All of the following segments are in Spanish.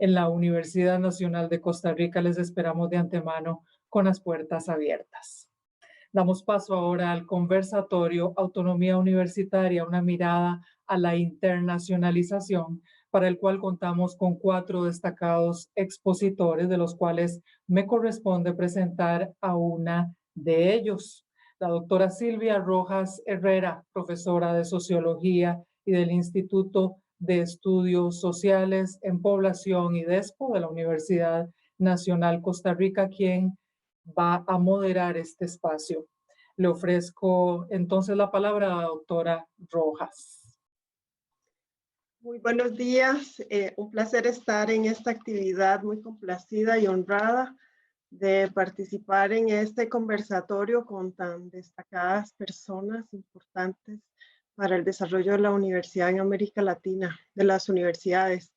en la Universidad Nacional de Costa Rica. Les esperamos de antemano con las puertas abiertas. Damos paso ahora al conversatorio Autonomía Universitaria, una mirada a la internacionalización, para el cual contamos con 4 destacados expositores, de los cuales me corresponde presentar a una de ellos. La doctora Silvia Rojas Herrera, profesora de Sociología y del Instituto de Estudios Sociales en Población y DESPO de la Universidad Nacional Costa Rica, quien va a moderar este espacio. Le ofrezco entonces la palabra a la doctora Rojas. Muy buenos días, un placer estar en esta actividad, muy complacida y honrada de participar en este conversatorio con tan destacadas personas importantes para el desarrollo de la universidad en América Latina, de las universidades.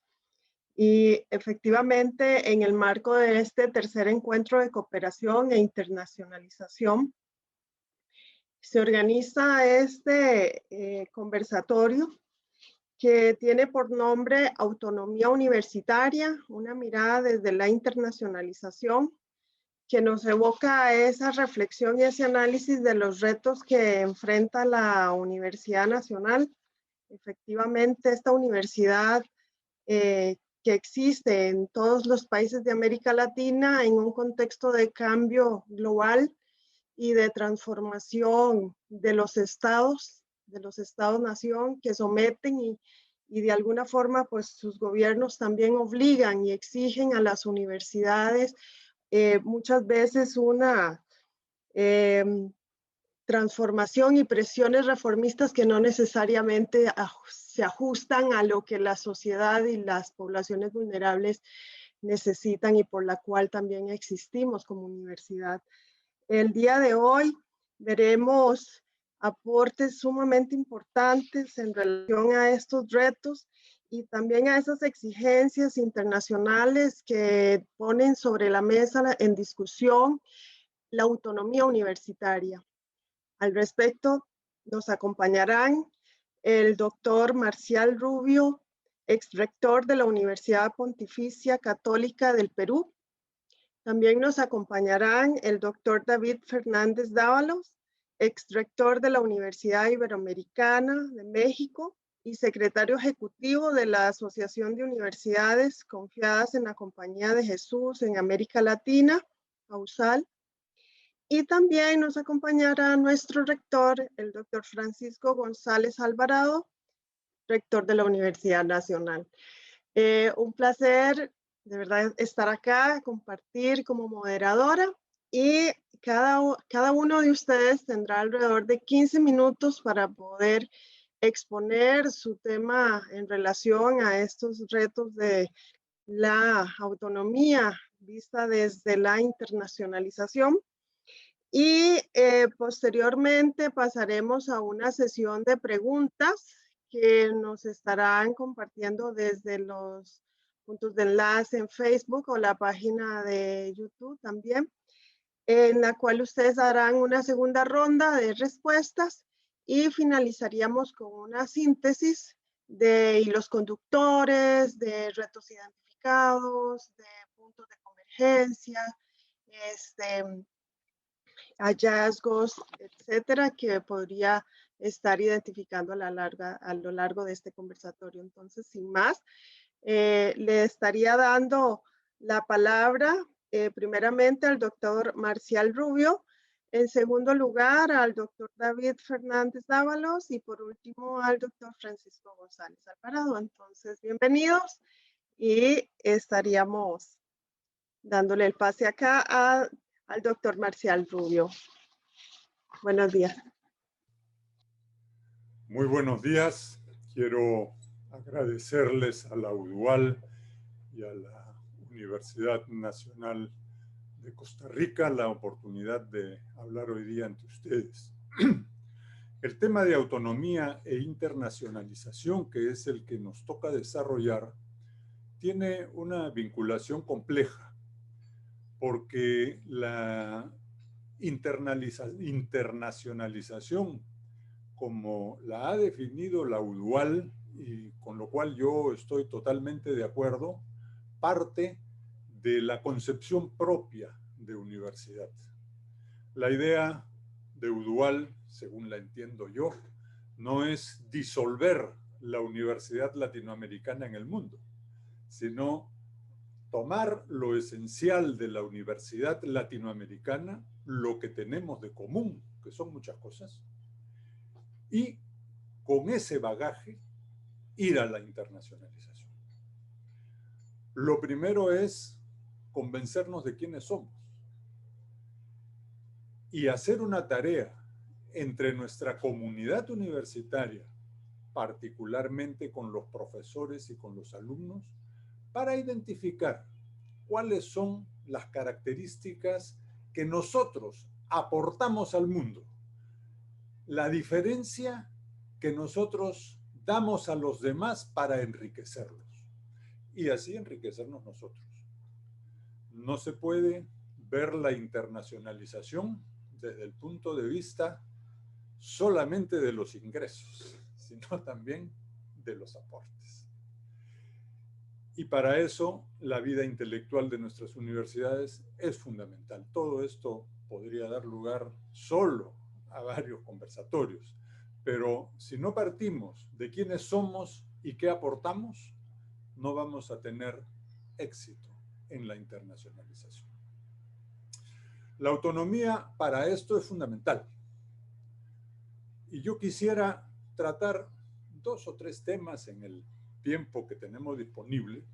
Y efectivamente, en el marco de este tercer encuentro de cooperación e internacionalización, se organiza este conversatorio que tiene por nombre Autonomía Universitaria, una mirada desde la internacionalización, que nos evoca a esa reflexión y ese análisis de los retos que enfrenta la Universidad Nacional. Efectivamente, esta universidad que existe en todos los países de América Latina en un contexto de cambio global y de transformación de los estados-nación que someten y de alguna forma pues sus gobiernos también obligan y exigen a las universidades muchas veces una transformación y presiones reformistas que no necesariamente se ajustan a lo que la sociedad y las poblaciones vulnerables necesitan y por la cual también existimos como universidad. El día de hoy veremos aportes sumamente importantes en relación a estos retos y también a esas exigencias internacionales que ponen sobre la mesa en discusión la autonomía universitaria. Al respecto, nos acompañarán el doctor Marcial Rubio, ex rector de la Universidad Pontificia Católica del Perú. También nos acompañarán el doctor David Fernández Dávalos, ex rector de la Universidad Iberoamericana de México y secretario ejecutivo de la Asociación de Universidades Confiadas en la Compañía de Jesús en América Latina, AUSAL. Y también nos acompañará nuestro rector, el doctor Francisco González Alvarado, rector de la Universidad Nacional. Un placer, de verdad, estar acá, compartir como moderadora y cada uno de ustedes tendrá alrededor de 15 minutos para poder exponer su tema en relación a estos retos de la autonomía vista desde la internacionalización. Y posteriormente pasaremos a una sesión de preguntas que nos estarán compartiendo desde los puntos de enlace en Facebook o la página de YouTube también, en la cual ustedes harán una segunda ronda de respuestas y finalizaríamos con una síntesis de hilos conductores, de retos identificados, de puntos de convergencia, hallazgos, etcétera, que podría estar identificando a lo largo de este conversatorio. Entonces, sin más, le estaría dando la palabra primeramente al doctor Marcial Rubio, en segundo lugar al doctor David Fernández Dávalos y por último al doctor Francisco González Alvarado. Entonces, bienvenidos y estaríamos dándole el pase acá al doctor Marcial Rubio. Buenos días. Muy buenos días. Quiero agradecerles a la UDUAL y a la Universidad Nacional de Costa Rica la oportunidad de hablar hoy día ante ustedes. El tema de autonomía e internacionalización, que es el que nos toca desarrollar, tiene una vinculación compleja, porque la internacionalización, como la ha definido la UDUAL, y con lo cual yo estoy totalmente de acuerdo, parte de la concepción propia de universidad. La idea de Udual, según la entiendo yo, no es disolver la universidad latinoamericana en el mundo, sino tomar lo esencial de la universidad latinoamericana, lo que tenemos de común, que son muchas cosas, y con ese bagaje ir a la internacionalización. Lo primero es convencernos de quiénes somos y hacer una tarea entre nuestra comunidad universitaria, particularmente con los profesores y con los alumnos, para identificar cuáles son las características que nosotros aportamos al mundo, la diferencia que nosotros damos a los demás para enriquecerlos y así enriquecernos nosotros. No se puede ver la internacionalización desde el punto de vista solamente de los ingresos, sino también de los aportes. Y para eso la vida intelectual de nuestras universidades es fundamental. Todo esto podría dar lugar solo a varios conversatorios, pero si no partimos de quiénes somos y qué aportamos, no vamos a tener éxito en la internacionalización. La autonomía para esto es fundamental. Y yo quisiera tratar 2 o 3 temas en el tiempo que tenemos disponible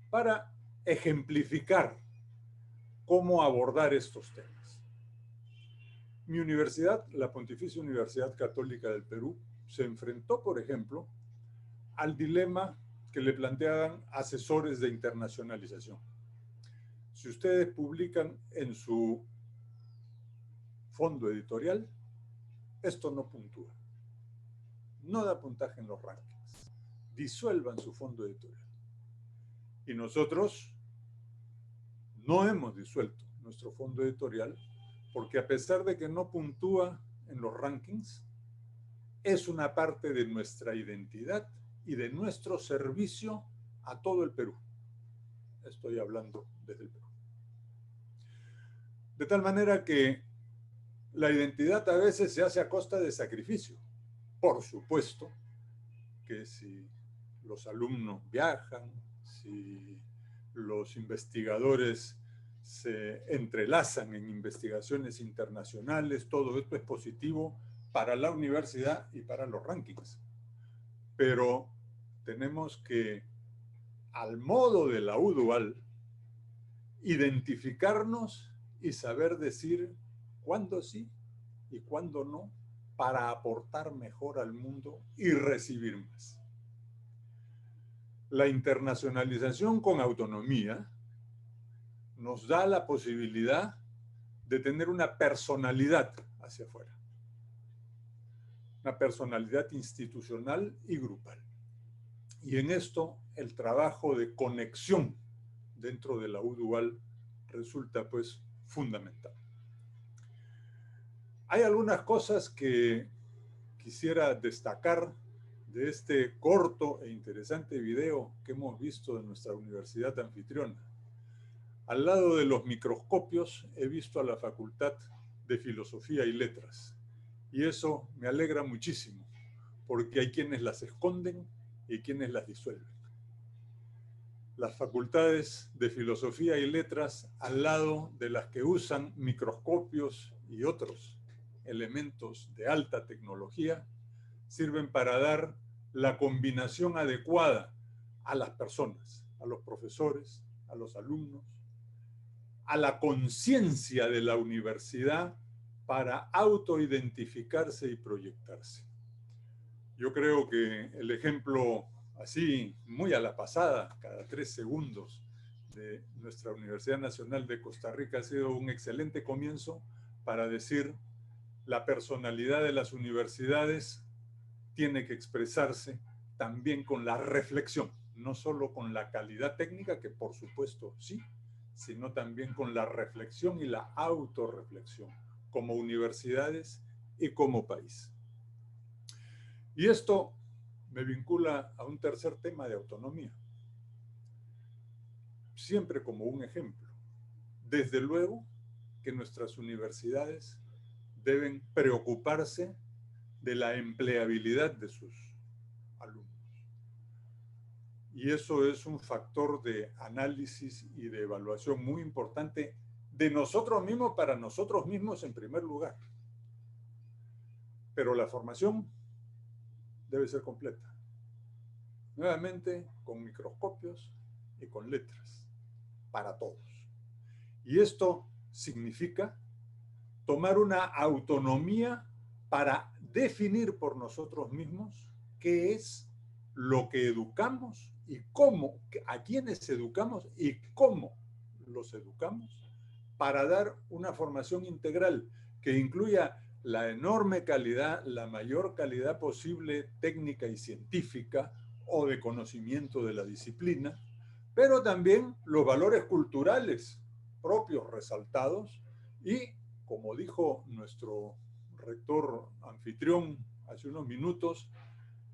para ejemplificar cómo abordar estos temas. Mi universidad, la Pontificia Universidad Católica del Perú, se enfrentó, por ejemplo, al dilema que le planteaban asesores de internacionalización. Si ustedes publican en su fondo editorial, esto no puntúa, no da puntaje en los rankings, disuelvan su fondo editorial. Y nosotros no hemos disuelto nuestro fondo editorial porque a pesar de que no puntúa en los rankings, es una parte de nuestra identidad y de nuestro servicio a todo el Perú. Estoy hablando desde el Perú. De tal manera que la identidad a veces se hace a costa de sacrificio. Por supuesto que si los alumnos viajan, si los investigadores se entrelazan en investigaciones internacionales, todo esto es positivo para la universidad y para los rankings. Pero tenemos que, al modo de la UDUAL, identificarnos y saber decir cuándo sí y cuándo no para aportar mejor al mundo y recibir más. La internacionalización con autonomía nos da la posibilidad de tener una personalidad hacia afuera, una personalidad institucional y grupal. Y en esto el trabajo de conexión dentro de la UDUAL resulta pues fundamental. Hay algunas cosas que quisiera destacar de este corto e interesante video que hemos visto de nuestra universidad anfitriona. Al lado de los microscopios he visto a la Facultad de Filosofía y Letras. Y eso me alegra muchísimo, porque hay quienes las esconden y quienes las disuelven. Las facultades de Filosofía y Letras, al lado de las que usan microscopios y otros elementos de alta tecnología, sirven para dar la combinación adecuada a las personas, a los profesores, a los alumnos, a la conciencia de la universidad para autoidentificarse y proyectarse. Yo creo que el ejemplo así, muy a la pasada, cada 3 segundos, de nuestra Universidad Nacional de Costa Rica ha sido un excelente comienzo para decir la personalidad de las universidades tiene que expresarse también con la reflexión, no solo con la calidad técnica, que por supuesto sí, sino también con la reflexión y la autorreflexión como universidades y como país. Y esto me vincula a un tercer tema de autonomía. siempre como un ejemplo. Desde luego que nuestras universidades deben preocuparse de la empleabilidad de sus alumnos. Y eso es un factor de análisis y de evaluación muy importante de nosotros mismos para nosotros mismos en primer lugar. Pero la formación debe ser completa. Nuevamente, con microscopios y con letras, para todos. Y esto significa tomar una autonomía para definir por nosotros mismos qué es lo que educamos y cómo, a quiénes educamos y cómo los educamos, para dar una formación integral que incluya la enorme calidad, la mayor calidad posible técnica y científica o de conocimiento de la disciplina, pero también los valores culturales propios resaltados y, como dijo nuestro rector anfitrión hace unos minutos,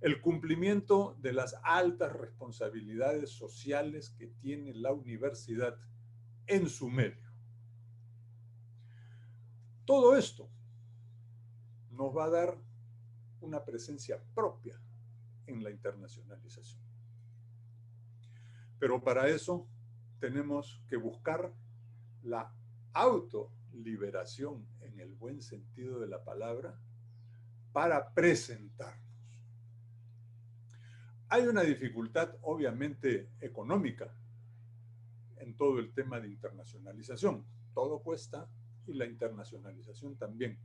el cumplimiento de las altas responsabilidades sociales que tiene la universidad en su medio. Todo esto nos va a dar una presencia propia en la internacionalización. Pero para eso tenemos que buscar la autoliberación en el buen sentido de la palabra para presentarnos. Hay una dificultad obviamente económica en todo el tema de internacionalización. Todo cuesta y la internacionalización también.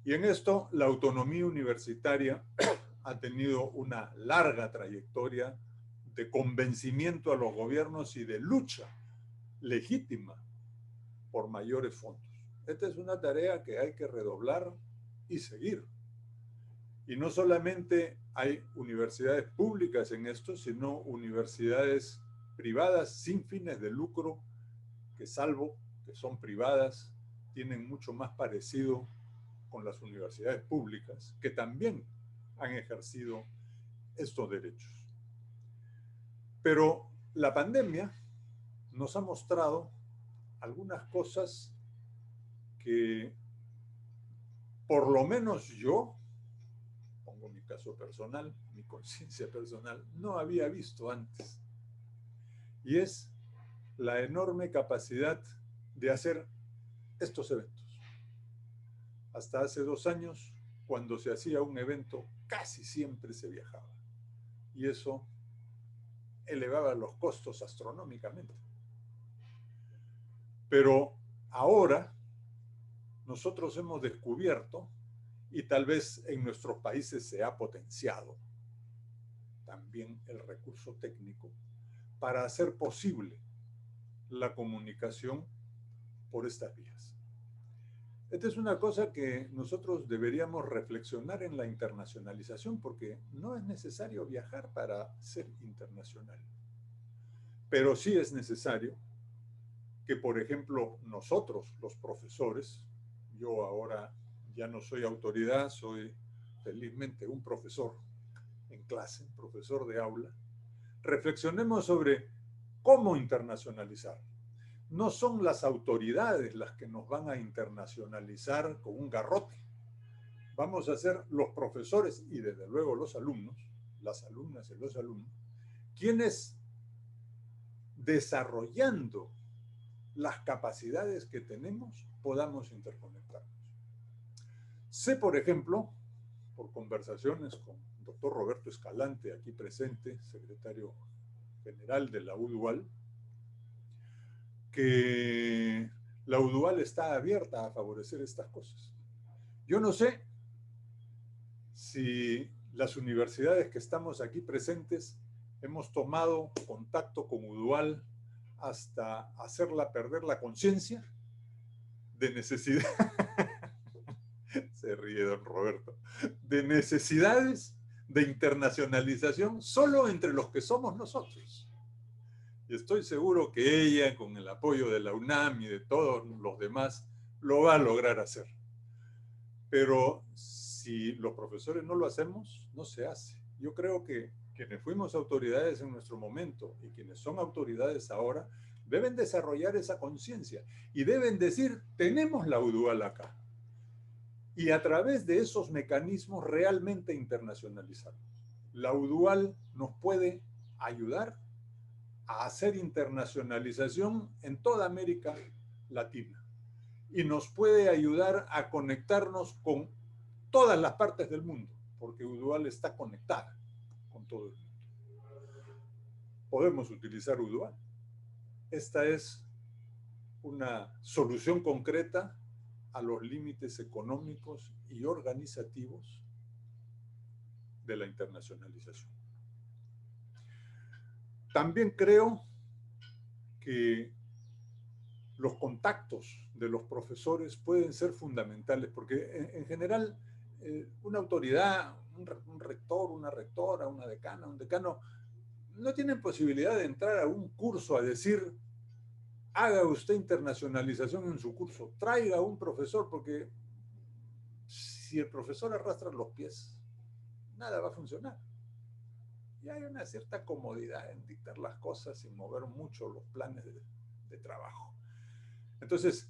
Y en esto la autonomía universitaria ha tenido una larga trayectoria de convencimiento a los gobiernos y de lucha legítima por mayores fondos. Esta es una tarea que hay que redoblar y seguir. Y no solamente hay universidades públicas en esto, sino universidades privadas sin fines de lucro, que salvo que son privadas, tienen mucho más parecido con las universidades públicas, que también han ejercido estos derechos. Pero la pandemia nos ha mostrado algunas cosas que, por lo menos yo, pongo mi caso personal, mi conciencia personal, no había visto antes. Y es la enorme capacidad de hacer estos eventos. Hasta hace 2 años, cuando se hacía un evento, casi siempre se viajaba. Y eso elevaba los costos astronómicamente. Pero ahora nosotros hemos descubierto, y tal vez en nuestros países se ha potenciado también el recurso técnico para hacer posible la comunicación por estas vías. Esta es una cosa que nosotros deberíamos reflexionar en la internacionalización, porque no es necesario viajar para ser internacional. Pero sí es necesario que, por ejemplo, nosotros, los profesores, yo ahora ya no soy autoridad, soy felizmente un profesor en clase, profesor de aula, reflexionemos sobre cómo internacionalizar. No son las autoridades las que nos van a internacionalizar con un garrote. Vamos a ser los profesores y desde luego los alumnos, las alumnas y los alumnos, quienes, desarrollando las capacidades que tenemos, podamos interconectarnos. Sé, por ejemplo, por conversaciones con el doctor Roberto Escalante, aquí presente, secretario general de la UDUAL, que la UDUAL está abierta a favorecer estas cosas. Yo no sé si las universidades que estamos aquí presentes hemos tomado contacto con UDUAL hasta hacerla perder la conciencia de necesidad. Se ríe don Roberto. De necesidades de internacionalización solo entre los que somos nosotros. Y estoy seguro que ella, con el apoyo de la UNAM y de todos los demás, lo va a lograr hacer. Pero si los profesores no lo hacemos, no se hace. Yo creo que quienes fuimos autoridades en nuestro momento y quienes son autoridades ahora, Deben desarrollar esa conciencia y deben decir, tenemos la UDUAL acá. Y a través de esos mecanismos realmente internacionalizarlos. La UDUAL nos puede ayudar a hacer internacionalización en toda América Latina y nos puede ayudar a conectarnos con todas las partes del mundo, porque UDUAL está conectada con todo el mundo. Podemos utilizar UDUAL. Esta es una solución concreta a los límites económicos y organizativos de la internacionalización. También creo que los contactos de los profesores pueden ser fundamentales, porque en general una autoridad, un rector, una rectora, una decana, un decano, no tienen posibilidad de entrar a un curso a decir, haga usted internacionalización en su curso, traiga un profesor, porque si el profesor arrastra los pies, nada va a funcionar. Y hay una cierta comodidad en dictar las cosas sin mover mucho los planes de trabajo. Entonces,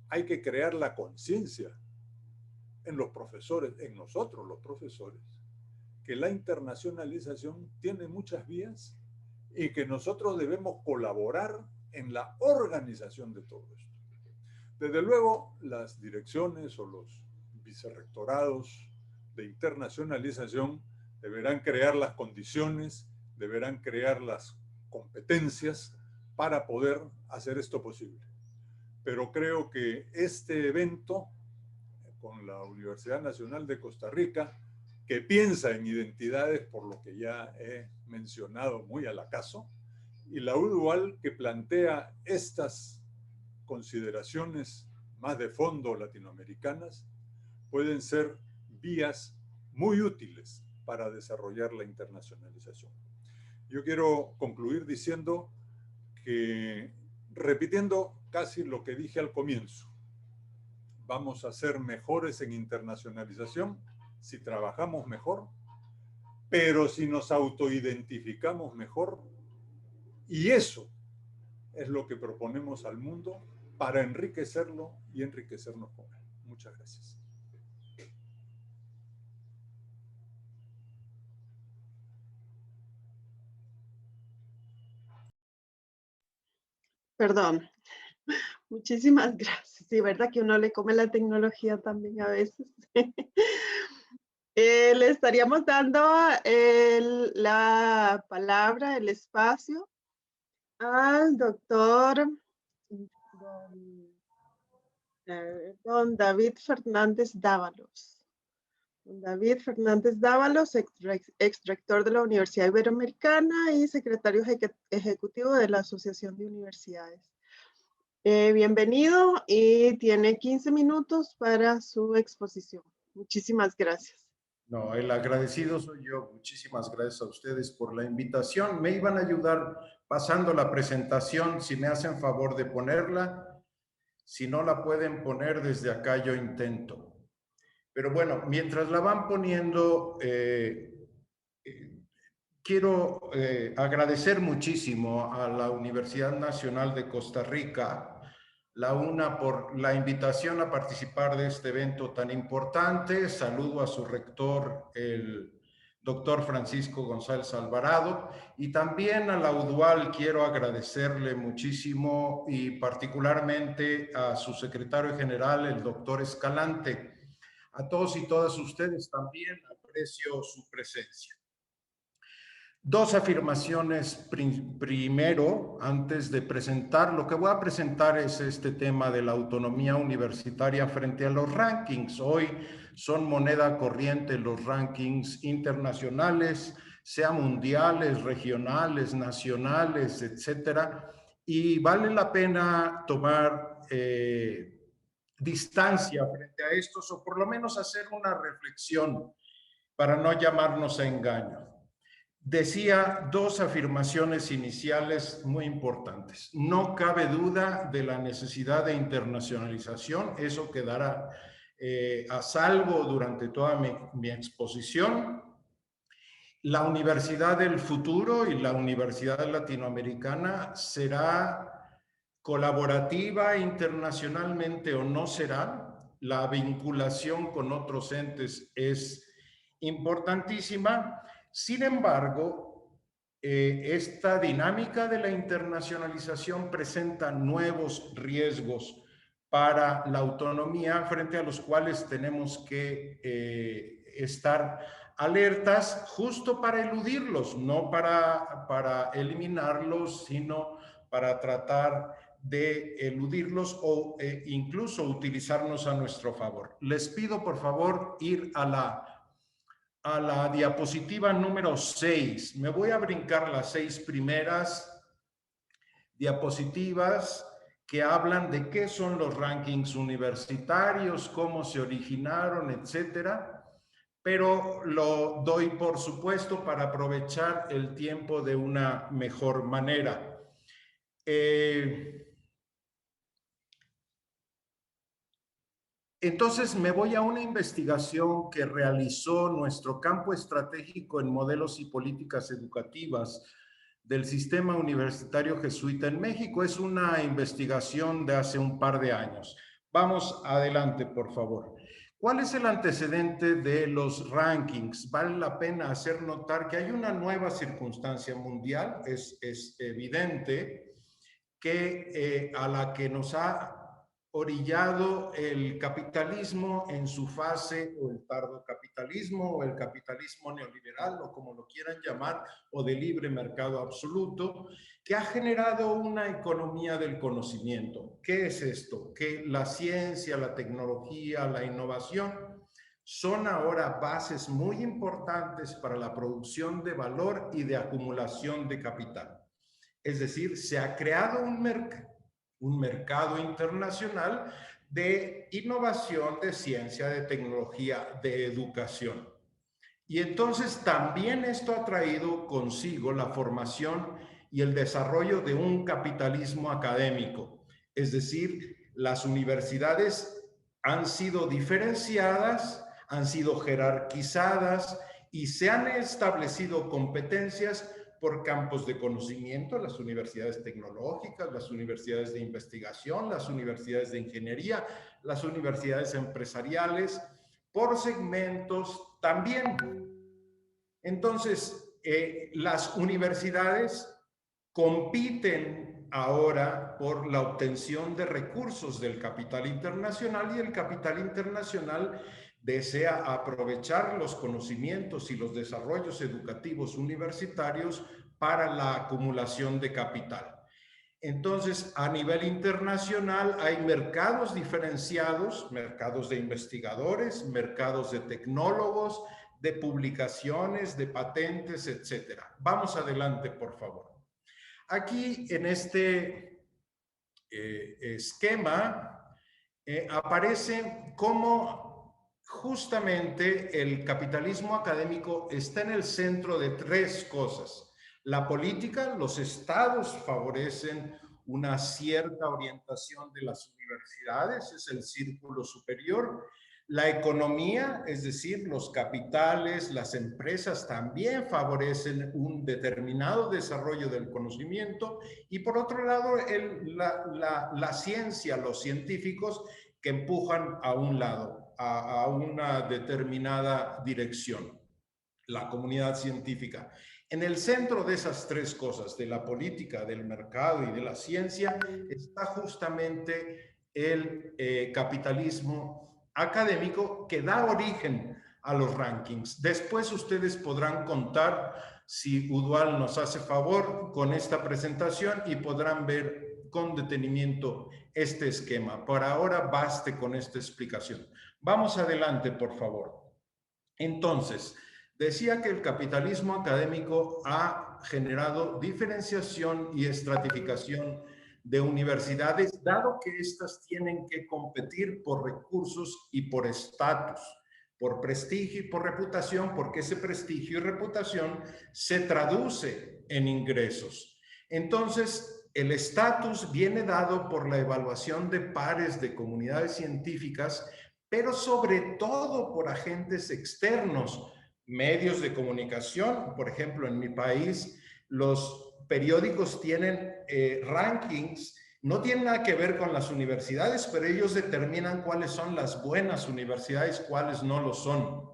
hay que crear la conciencia en los profesores, en nosotros los profesores, que la internacionalización tiene muchas vías y que nosotros debemos colaborar en la organización de todo esto. Desde luego, las direcciones o los vicerrectorados de internacionalización deberán crear las condiciones, deberán crear las competencias para poder hacer esto posible. Pero creo que este evento con la Universidad Nacional de Costa Rica, que piensa en identidades por lo que ya he mencionado muy al acaso, y la UDUAL que plantea estas consideraciones más de fondo latinoamericanas, pueden ser vías muy útiles para desarrollar la internacionalización. Yo quiero concluir diciendo que, repitiendo casi lo que dije al comienzo, vamos a ser mejores en internacionalización si trabajamos mejor, pero si nos autoidentificamos mejor, y eso es lo que proponemos al mundo para enriquecerlo y enriquecernos con él. Muchas gracias. Perdón. Muchísimas gracias. Sí, verdad que uno le come la tecnología también a veces. Le estaríamos dando la palabra, el espacio al doctor don David Fernández Dávalos. Don David Fernández Dávalos, exrector de la Universidad Iberoamericana y secretario ejecutivo de la Asociación de Universidades. Bienvenido y tiene 15 minutos para su exposición. Muchísimas gracias. No, el agradecido soy yo. Muchísimas gracias a ustedes por la invitación. Me iban a ayudar pasando la presentación, si me hacen favor de ponerla. Si no la pueden poner desde acá, yo intento. Pero bueno, mientras la van poniendo, quiero agradecer muchísimo a la Universidad Nacional de Costa Rica, la UNA, por la invitación a participar de este evento tan importante. Saludo a su rector, el doctor Francisco González Alvarado, y también a la UDUAL quiero agradecerle muchísimo y particularmente a su secretario general, el doctor Escalante. A todos y todas ustedes también aprecio su presencia. Dos afirmaciones primero, antes de presentar. Lo que voy a presentar es este tema de la autonomía universitaria frente a los rankings. Hoy son moneda corriente los rankings internacionales, sea mundiales, regionales, nacionales, etcétera. Y vale la pena tomar distancia frente a estos, o por lo menos hacer una reflexión para no llamarnos a engaño. Decía dos afirmaciones iniciales muy importantes. No cabe duda de la necesidad de internacionalización. Eso quedará a salvo durante toda mi exposición. La universidad del futuro y la universidad latinoamericana será colaborativa internacionalmente o no será. La vinculación con otros entes es importantísima. Sin embargo, esta dinámica de la internacionalización presenta nuevos riesgos para la autonomía frente a los cuales tenemos que estar alertas justo para eludirlos, no para eliminarlos, sino para tratar de eludirlos o incluso utilizarnos a nuestro favor. Les pido por favor ir a la diapositiva número 6. Me voy a brincar las 6 primeras diapositivas que hablan de qué son los rankings universitarios, cómo se originaron, etcétera. Pero lo doy por supuesto para aprovechar el tiempo de una mejor manera. Entonces me voy a una investigación que realizó nuestro campo estratégico en modelos y políticas educativas del sistema universitario jesuita en México. Es una investigación de hace un par de años. Vamos adelante, por favor. ¿Cuál es el antecedente de los rankings? Vale la pena hacer notar que hay una nueva circunstancia mundial, es evidente, que a la que nos ha orillado el capitalismo en su fase, o el tardo capitalismo, o el capitalismo neoliberal, o como lo quieran llamar, o de libre mercado absoluto, que ha generado una economía del conocimiento. ¿Qué es esto? Que la ciencia, la tecnología, la innovación son ahora bases muy importantes para la producción de valor y de acumulación de capital. Es decir, se ha creado un mercado internacional de innovación, de ciencia, de tecnología, de educación. Y entonces también esto ha traído consigo la formación y el desarrollo de un capitalismo académico. Es decir, las universidades han sido diferenciadas, han sido jerarquizadas y se han establecido competencias por campos de conocimiento, las universidades tecnológicas, las universidades de investigación, las universidades de ingeniería, las universidades empresariales, por segmentos también. Entonces, las universidades compiten ahora por la obtención de recursos del capital internacional y el capital internacional desea aprovechar los conocimientos y los desarrollos educativos universitarios para la acumulación de capital. Entonces, a nivel internacional hay mercados diferenciados, mercados de investigadores, mercados de tecnólogos, de publicaciones, de patentes, etcétera. Vamos adelante, por favor. Aquí en este esquema aparece cómo justamente el capitalismo académico está en el centro de 3 cosas. La política, los estados favorecen una cierta orientación de las universidades, es el círculo superior. La economía, es decir, los capitales, las empresas también favorecen un determinado desarrollo del conocimiento. Y por otro lado, la ciencia, los científicos que empujan a un lado, a una determinada dirección, la comunidad científica. En el centro de esas 3 cosas, de la política, del mercado y de la ciencia, está justamente el capitalismo académico que da origen a los rankings. Después ustedes podrán contar, si Udual nos hace favor, con esta presentación y podrán ver con detenimiento este esquema. Por ahora baste con esta explicación. Vamos adelante, por favor. Entonces, decía que el capitalismo académico ha generado diferenciación y estratificación de universidades, dado que éstas tienen que competir por recursos y por estatus, por prestigio y por reputación, porque ese prestigio y reputación se traduce en ingresos. Entonces, el estatus viene dado por la evaluación de pares de comunidades científicas, pero sobre todo por agentes externos, medios de comunicación. Por ejemplo, en mi país, los periódicos tienen rankings no tiene nada que ver con las universidades, pero ellos determinan cuáles son las buenas universidades, cuáles no lo son.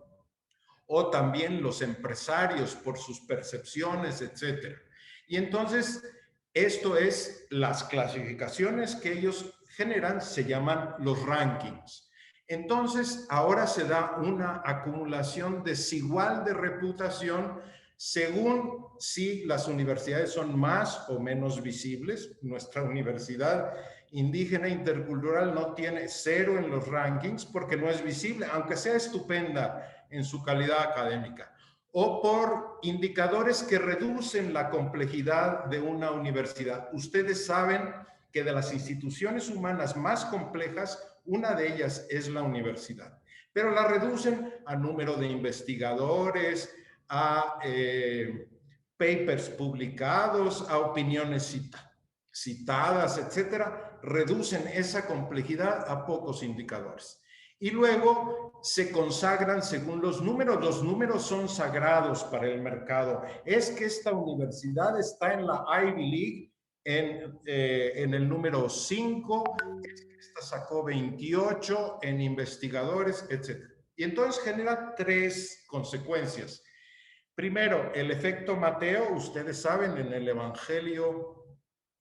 O también los empresarios por sus percepciones, etcétera. Y entonces, esto es las clasificaciones que ellos generan, se llaman los rankings. Entonces, ahora se da una acumulación desigual de reputación según si las universidades son más o menos visibles. Nuestra universidad indígena intercultural no tiene 0 en los rankings porque no es visible, aunque sea estupenda en su calidad académica, o por indicadores que reducen la complejidad de una universidad. Ustedes saben que de las instituciones humanas más complejas, una de ellas es la universidad, pero la reducen a número de investigadores, a papers publicados, a opiniones citadas, etcétera. Reducen esa complejidad a pocos indicadores. Y luego se consagran según los números. Los números son sagrados para el mercado. Es que esta universidad está en la Ivy League en el número 5, esta sacó 28 en investigadores, etc. Y entonces genera 3 consecuencias. Primero, el efecto Mateo. Ustedes saben, en el Evangelio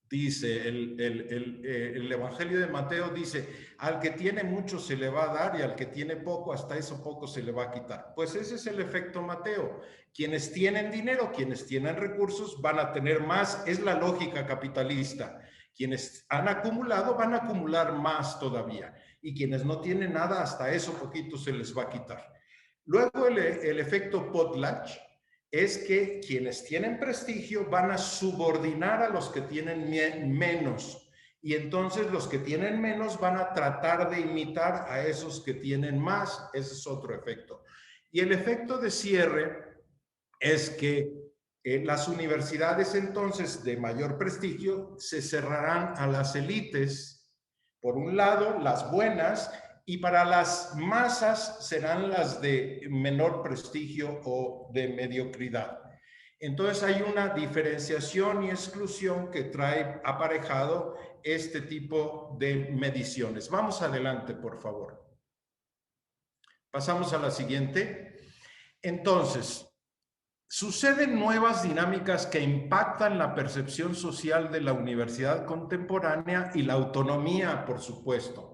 dice, el Evangelio de Mateo dice, al que tiene mucho se le va a dar y al que tiene poco, hasta eso poco se le va a quitar. Pues ese es el efecto Mateo. Quienes tienen dinero, quienes tienen recursos, van a tener más. Es la lógica capitalista. Quienes han acumulado van a acumular más todavía. Y quienes no tienen nada, hasta eso poquito se les va a quitar. Luego el efecto Potlatch es que quienes tienen prestigio van a subordinar a los que tienen menos. Y entonces los que tienen menos van a tratar de imitar a esos que tienen más. Ese es otro efecto. Y el efecto de cierre es que las universidades entonces de mayor prestigio se cerrarán a las élites. Por un lado, las buenas, y para las masas serán las de menor prestigio o de mediocridad. Entonces hay una diferenciación y exclusión que trae aparejado este tipo de mediciones. Vamos adelante, por favor. Pasamos a la siguiente. Entonces, suceden nuevas dinámicas que impactan la percepción social de la universidad contemporánea y la autonomía, por supuesto.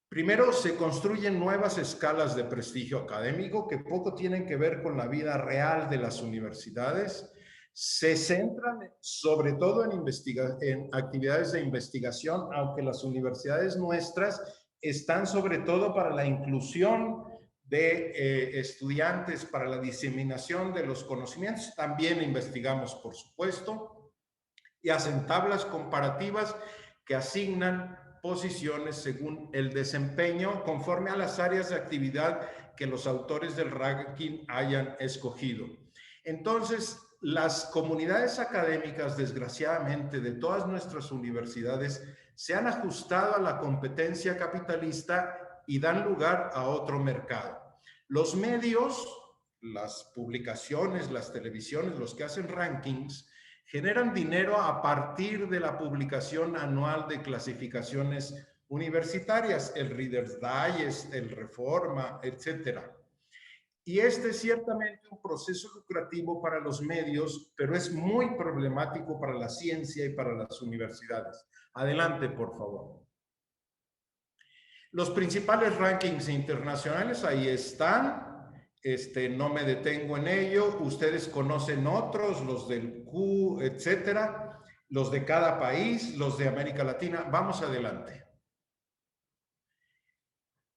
Primero, se construyen nuevas escalas de prestigio académico que poco tienen que ver con la vida real de las universidades. Se centran sobre todo en actividades de investigación, aunque las universidades nuestras están sobre todo para la inclusión de estudiantes, para la diseminación de los conocimientos. También investigamos, por supuesto, y hacen tablas comparativas que asignan posiciones según el desempeño conforme a las áreas de actividad que los autores del ranking hayan escogido. Entonces, las comunidades académicas, desgraciadamente, de todas nuestras universidades, se han ajustado a la competencia capitalista y dan lugar a otro mercado. Los medios, las publicaciones, las televisiones, los que hacen rankings, generan dinero a partir de la publicación anual de clasificaciones universitarias, el Reader's Digest, el Reforma, etc. Y este es ciertamente un proceso lucrativo para los medios, pero es muy problemático para la ciencia y para las universidades. Adelante, por favor. Los principales rankings internacionales ahí están. No me detengo en ello. Ustedes conocen otros, los del Q, etcétera, los de cada país, los de América Latina. Vamos adelante.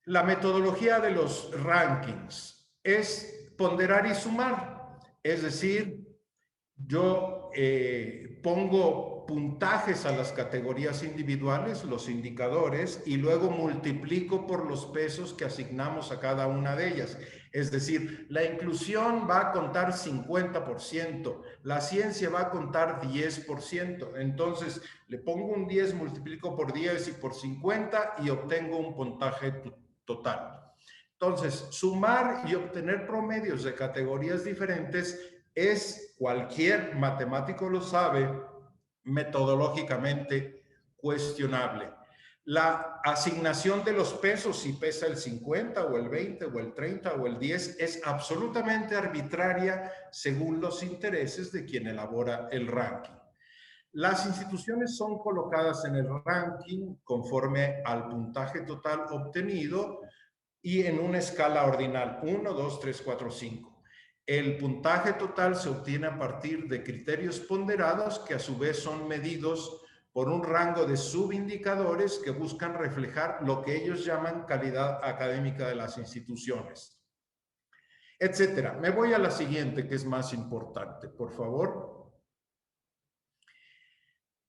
La metodología de los rankings es ponderar y sumar. Es decir, yo pongo puntajes a las categorías individuales, los indicadores, y luego multiplico por los pesos que asignamos a cada una de ellas. Es decir, la inclusión va a contar 50%, la ciencia va a contar 10%. Entonces, le pongo un 10, multiplico por 10 y por 50 y obtengo un puntaje total. Entonces, sumar y obtener promedios de categorías diferentes es, cualquier matemático lo sabe, metodológicamente cuestionable. La asignación de los pesos, si pesa el 50 o el 20 o el 30 o el 10, es absolutamente arbitraria según los intereses de quien elabora el ranking. Las instituciones son colocadas en el ranking conforme al puntaje total obtenido y en una escala ordinal, 1, 2, 3, 4, 5. El puntaje total se obtiene a partir de criterios ponderados que a su vez son medidos por un rango de subindicadores que buscan reflejar lo que ellos llaman calidad académica de las instituciones, etcétera. Me voy a la siguiente, que es más importante, por favor.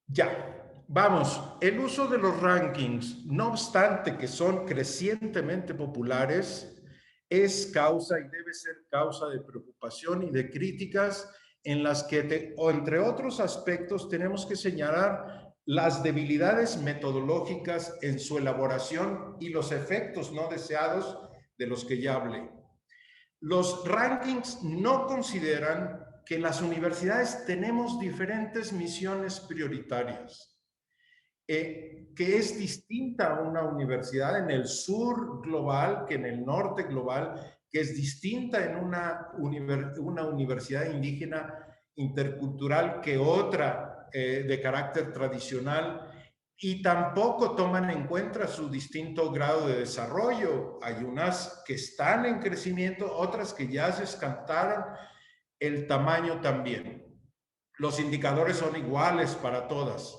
Ya, vamos. El uso de los rankings, no obstante que son crecientemente populares, es causa y debe ser causa de preocupación y de críticas en las que, entre otros aspectos, tenemos que señalar las debilidades metodológicas en su elaboración y los efectos no deseados de los que ya hablé. Los rankings no consideran que las universidades tenemos diferentes misiones prioritarias, que es distinta a una universidad en el sur global que en el norte global, que es distinta en una universidad indígena intercultural que otra de carácter tradicional, y tampoco toman en cuenta su distinto grado de desarrollo. Hay unas que están en crecimiento, otras que ya se escantaron, el tamaño también. Los indicadores son iguales para todas.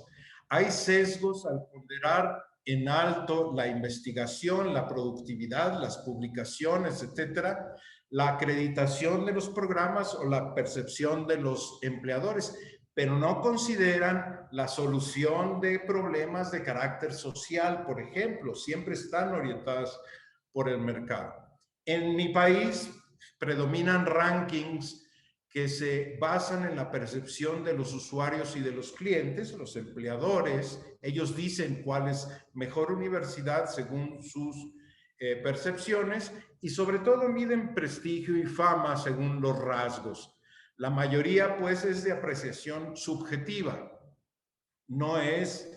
Hay sesgos al ponderar en alto la investigación, la productividad, las publicaciones, etcétera, la acreditación de los programas o la percepción de los empleadores, pero no consideran la solución de problemas de carácter social, por ejemplo, siempre están orientadas por el mercado. En mi país predominan rankings que se basan en la percepción de los usuarios y de los clientes, los empleadores. Ellos dicen cuál es mejor universidad según sus percepciones, y sobre todo miden prestigio y fama según los rasgos. La mayoría, pues, es de apreciación subjetiva, no es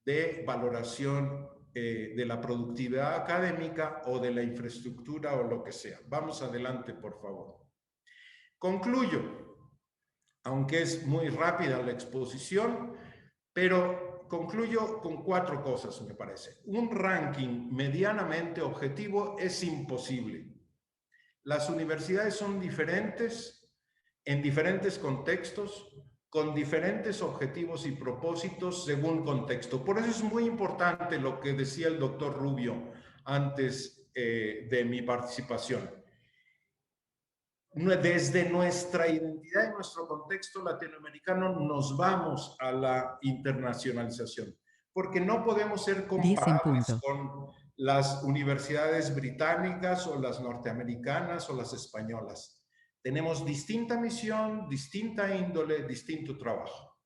de valoración de la productividad académica o de la infraestructura o lo que sea. Vamos adelante, por favor. Concluyo, aunque es muy rápida la exposición, pero concluyo con 4 cosas, me parece. Un ranking medianamente objetivo es imposible. Las universidades son diferentes, en diferentes contextos, con diferentes objetivos y propósitos según contexto. Por eso es muy importante lo que decía el doctor Rubio antes de mi participación. Desde nuestra identidad y nuestro contexto latinoamericano nos vamos a la internacionalización, porque no podemos ser comparables con las universidades británicas o las norteamericanas o las españolas. Tenemos distinta misión, distinta índole, distinto trabajo.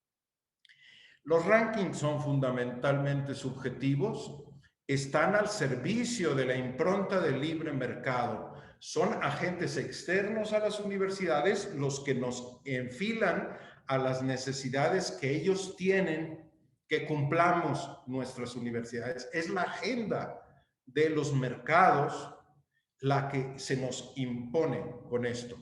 Los rankings son fundamentalmente subjetivos, están al servicio de la impronta del libre mercado. Son agentes externos a las universidades los que nos enfilan a las necesidades que ellos tienen que cumplamos nuestras universidades. Es la agenda de los mercados la que se nos impone con esto.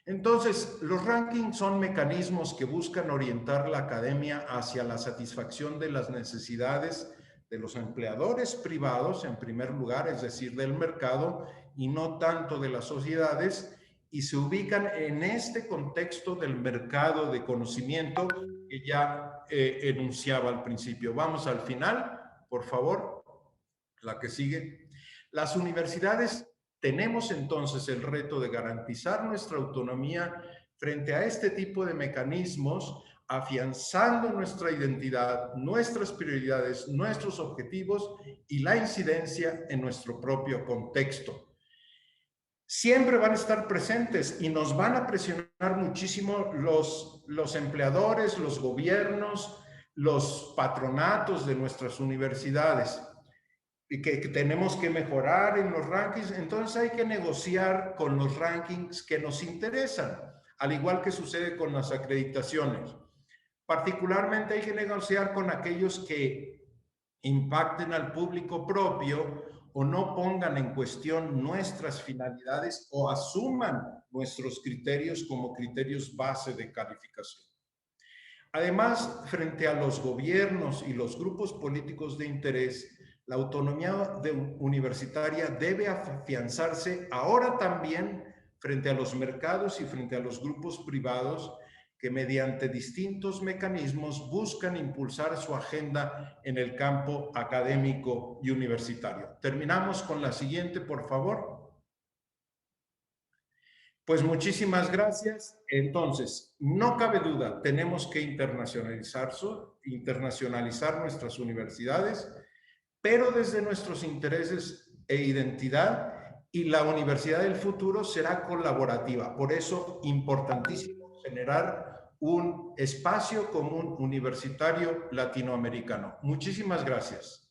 Entonces, los rankings son mecanismos que buscan orientar la academia hacia la satisfacción de las necesidades de los empleadores privados, en primer lugar, es decir, del mercado, y no tanto de las sociedades, y se ubican en este contexto del mercado de conocimiento que ya enunciaba al principio. Vamos al final, por favor, la que sigue. Las universidades tenemos entonces el reto de garantizar nuestra autonomía frente a este tipo de mecanismos, afianzando nuestra identidad, nuestras prioridades, nuestros objetivos y la incidencia en nuestro propio contexto. Siempre van a estar presentes y nos van a presionar muchísimo los empleadores, los gobiernos, los patronatos de nuestras universidades, y que tenemos que mejorar en los rankings. Entonces hay que negociar con los rankings que nos interesan, al igual que sucede con las acreditaciones. Particularmente hay que negociar con aquellos que impacten al público propio o no pongan en cuestión nuestras finalidades o asuman nuestros criterios como criterios base de calificación. Además, frente a los gobiernos y los grupos políticos de interés, la autonomía universitaria debe afianzarse ahora también frente a los mercados y frente a los grupos privados que mediante distintos mecanismos buscan impulsar su agenda en el campo académico y universitario. Terminamos con la siguiente, por favor. Pues muchísimas gracias. Entonces, no cabe duda, tenemos que internacionalizar nuestras universidades, pero desde nuestros intereses e identidad, y la universidad del futuro será colaborativa. Por eso, importantísimo generar un espacio común universitario latinoamericano. Muchísimas gracias.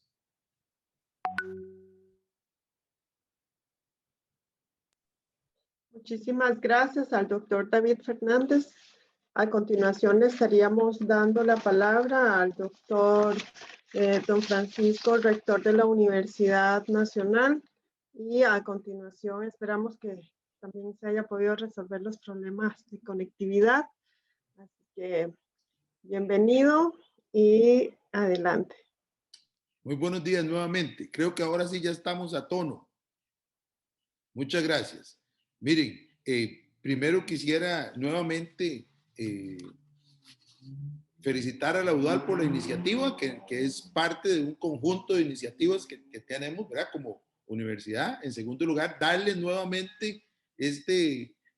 Muchísimas gracias al doctor David Fernández. A continuación le estaríamos dando la palabra al doctor don Francisco, rector de la Universidad Nacional. Y a continuación esperamos que también se haya podido resolver los problemas de conectividad. Así que bienvenido y adelante. Muy buenos días nuevamente. Creo que ahora sí ya estamos a tono. Muchas gracias. Miren, primero quisiera nuevamente felicitar a la UDAL por la iniciativa, que es parte de un conjunto de iniciativas que tenemos, ¿verdad? Como universidad. En segundo lugar, darles nuevamente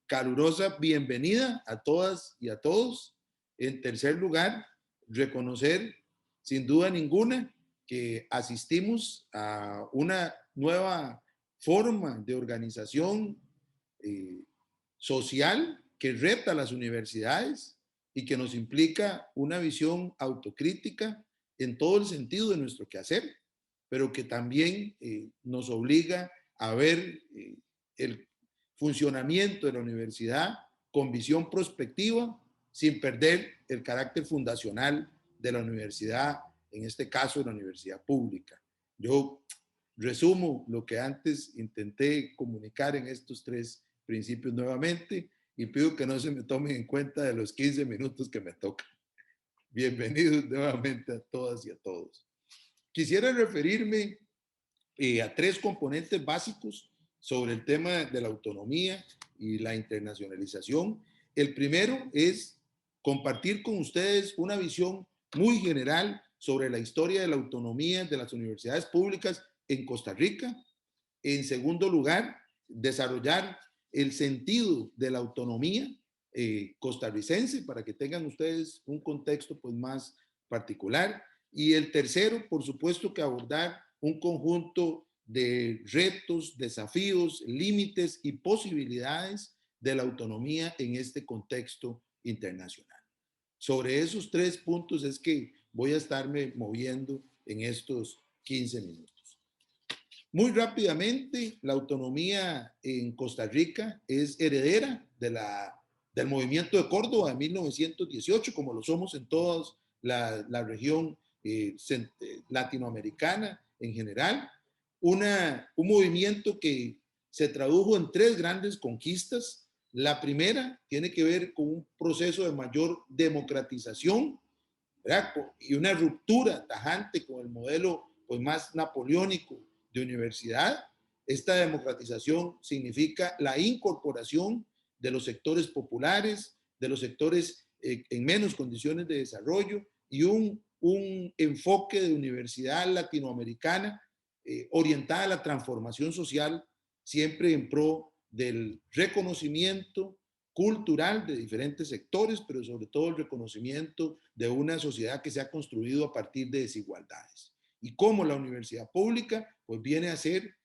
calurosa bienvenida a todas y a todos. En tercer lugar, reconocer sin duda ninguna que asistimos a una nueva forma de organización social que reta a las universidades y que nos implica una visión autocrítica en todo el sentido de nuestro quehacer, pero que también nos obliga a ver el funcionamiento de la universidad con visión prospectiva, sin perder el carácter fundacional de la universidad, en este caso de la universidad pública. Yo resumo lo que antes intenté comunicar en estos tres principios nuevamente y pido que no se me tomen en cuenta de los 15 minutos que me tocan. Bienvenidos nuevamente a todas y a todos. Quisiera referirme a tres componentes básicos sobre el tema de la autonomía y la internacionalización. El primero es compartir con ustedes una visión muy general sobre la historia de la autonomía de las universidades públicas en Costa Rica. En segundo lugar, desarrollar el sentido de la autonomía costarricense para que tengan ustedes un contexto pues más particular. Y el tercero, por supuesto, que abordar un conjunto de retos, desafíos, límites y posibilidades de la autonomía en este contexto internacional. Sobre esos tres puntos es que voy a estarme moviendo en estos 15 minutos. Muy rápidamente, la autonomía en Costa Rica es heredera del movimiento de Córdoba de 1918, como lo somos en toda la región latinoamericana en general. Un movimiento que se tradujo en tres grandes conquistas. La primera tiene que ver con un proceso de mayor democratización, ¿verdad? Y una ruptura tajante con el modelo pues, más napoleónico de universidad. Esta democratización significa la incorporación de los sectores populares, de los sectores en menos condiciones de desarrollo y un enfoque de universidad latinoamericana orientada a la transformación social, siempre en pro del reconocimiento cultural de diferentes sectores, pero sobre todo el reconocimiento de una sociedad que se ha construido a partir de desigualdades. Y cómo la universidad pública pues viene a ser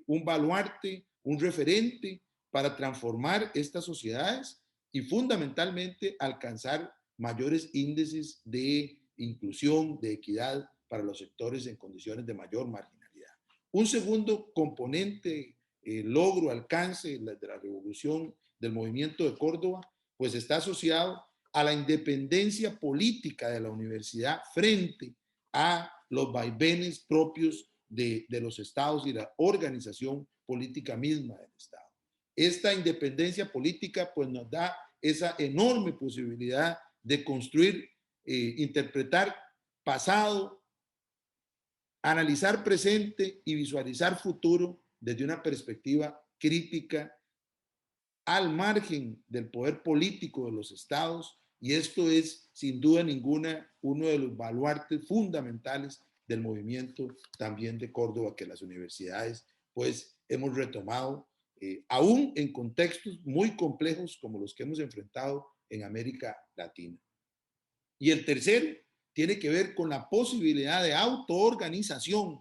un baluarte, un referente para transformar estas sociedades y fundamentalmente alcanzar mayores índices de inclusión, de equidad para los sectores en condiciones de mayor marginalidad. Un segundo componente, logro, alcance de la revolución del movimiento de Córdoba, pues está asociado a la independencia política de la universidad frente a los vaivenes propios de los estados y la organización política misma del Estado. Esta independencia política pues nos da esa enorme posibilidad de construir, interpretar pasado, analizar presente y visualizar futuro desde una perspectiva crítica al margen del poder político de los estados, y esto es sin duda ninguna uno de los baluartes fundamentales del movimiento también de Córdoba, que las universidades pues hemos retomado, aún en contextos muy complejos como los que hemos enfrentado en América Latina. Y el tercero tiene que ver con la posibilidad de autoorganización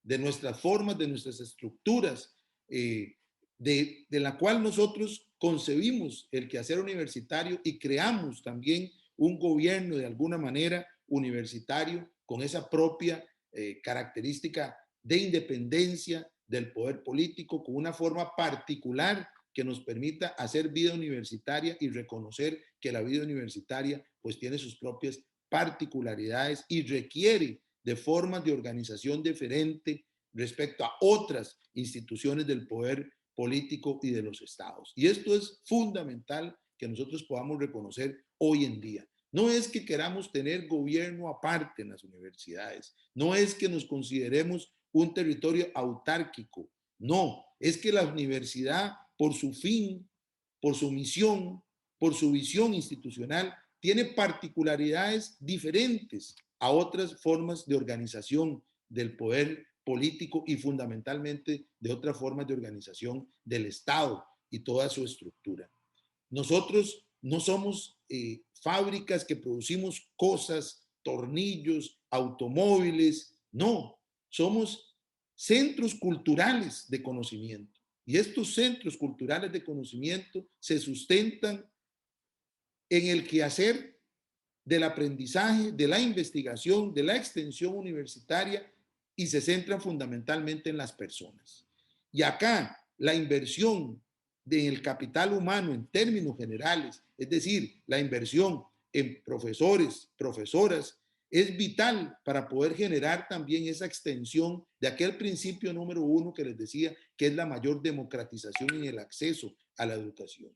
de nuestras formas, de nuestras estructuras, de la cual nosotros concebimos el quehacer universitario y creamos también un gobierno de alguna manera universitario con esa propia característica de independencia del poder político, con una forma particular que nos permita hacer vida universitaria y reconocer que la vida universitaria pues tiene sus propias particularidades y requiere de formas de organización diferente respecto a otras instituciones del poder político y de los estados. Y esto es fundamental que nosotros podamos reconocer hoy en día. No es que queramos tener gobierno aparte en las universidades, no es que nos consideremos un territorio autárquico, no, es que la universidad por su fin, por su misión, por su visión institucional, tiene particularidades diferentes a otras formas de organización del poder político y fundamentalmente de otras formas de organización del Estado y toda su estructura. Nosotros no somos fábricas que producimos cosas, tornillos, automóviles, no, somos centros culturales de conocimiento. Y estos centros culturales de conocimiento se sustentan en el quehacer del aprendizaje, de la investigación, de la extensión universitaria y se centran fundamentalmente en las personas. Y acá la inversión del capital humano en términos generales, es decir, la inversión en profesores, profesoras, es vital para poder generar también esa extensión de aquel principio número 1 que les decía, que es la mayor democratización en el acceso a la educación.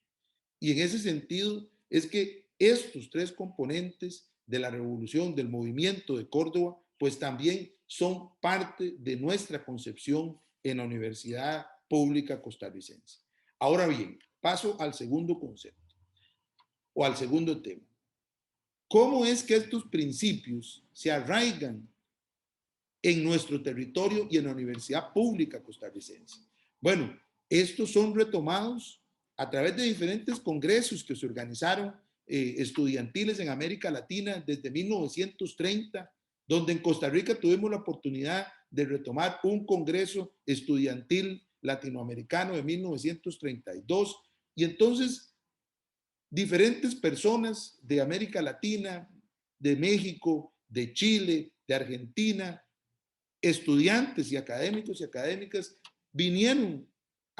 Y en ese sentido es que estos tres componentes de la revolución, del movimiento de Córdoba, pues también son parte de nuestra concepción en la Universidad Pública Costarricense. Ahora bien, paso al segundo concepto o al segundo tema. ¿Cómo es que estos principios se arraigan en nuestro territorio y en la Universidad Pública Costarricense? Bueno, estos son retomados a través de diferentes congresos que se organizaron estudiantiles en América Latina desde 1930, donde en Costa Rica tuvimos la oportunidad de retomar un congreso estudiantil latinoamericano de 1932, y entonces diferentes personas de América Latina, de México, de Chile, de Argentina, estudiantes y académicas vinieron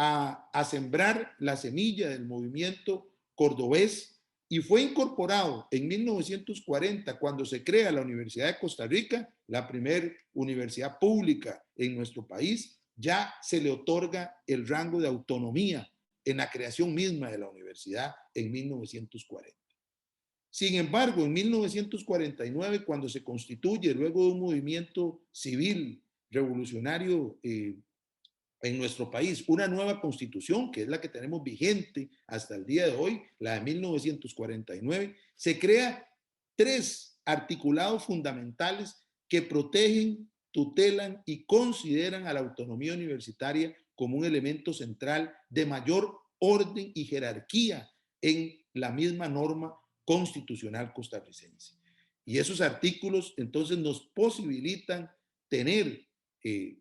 a sembrar la semilla del movimiento cordobés y fue incorporado en 1940 cuando se crea la Universidad de Costa Rica, la primera universidad pública en nuestro país. Ya se le otorga el rango de autonomía en la creación misma de la universidad en 1940. Sin embargo, en 1949, cuando se constituye, luego de un movimiento civil revolucionario en nuestro país, una nueva constitución, que es la que tenemos vigente hasta el día de hoy, la de 1949, se crea 3 articulados fundamentales que protegen, tutelan y consideran a la autonomía universitaria como un elemento central de mayor orden y jerarquía en la misma norma constitucional costarricense. Y esos artículos entonces nos posibilitan tener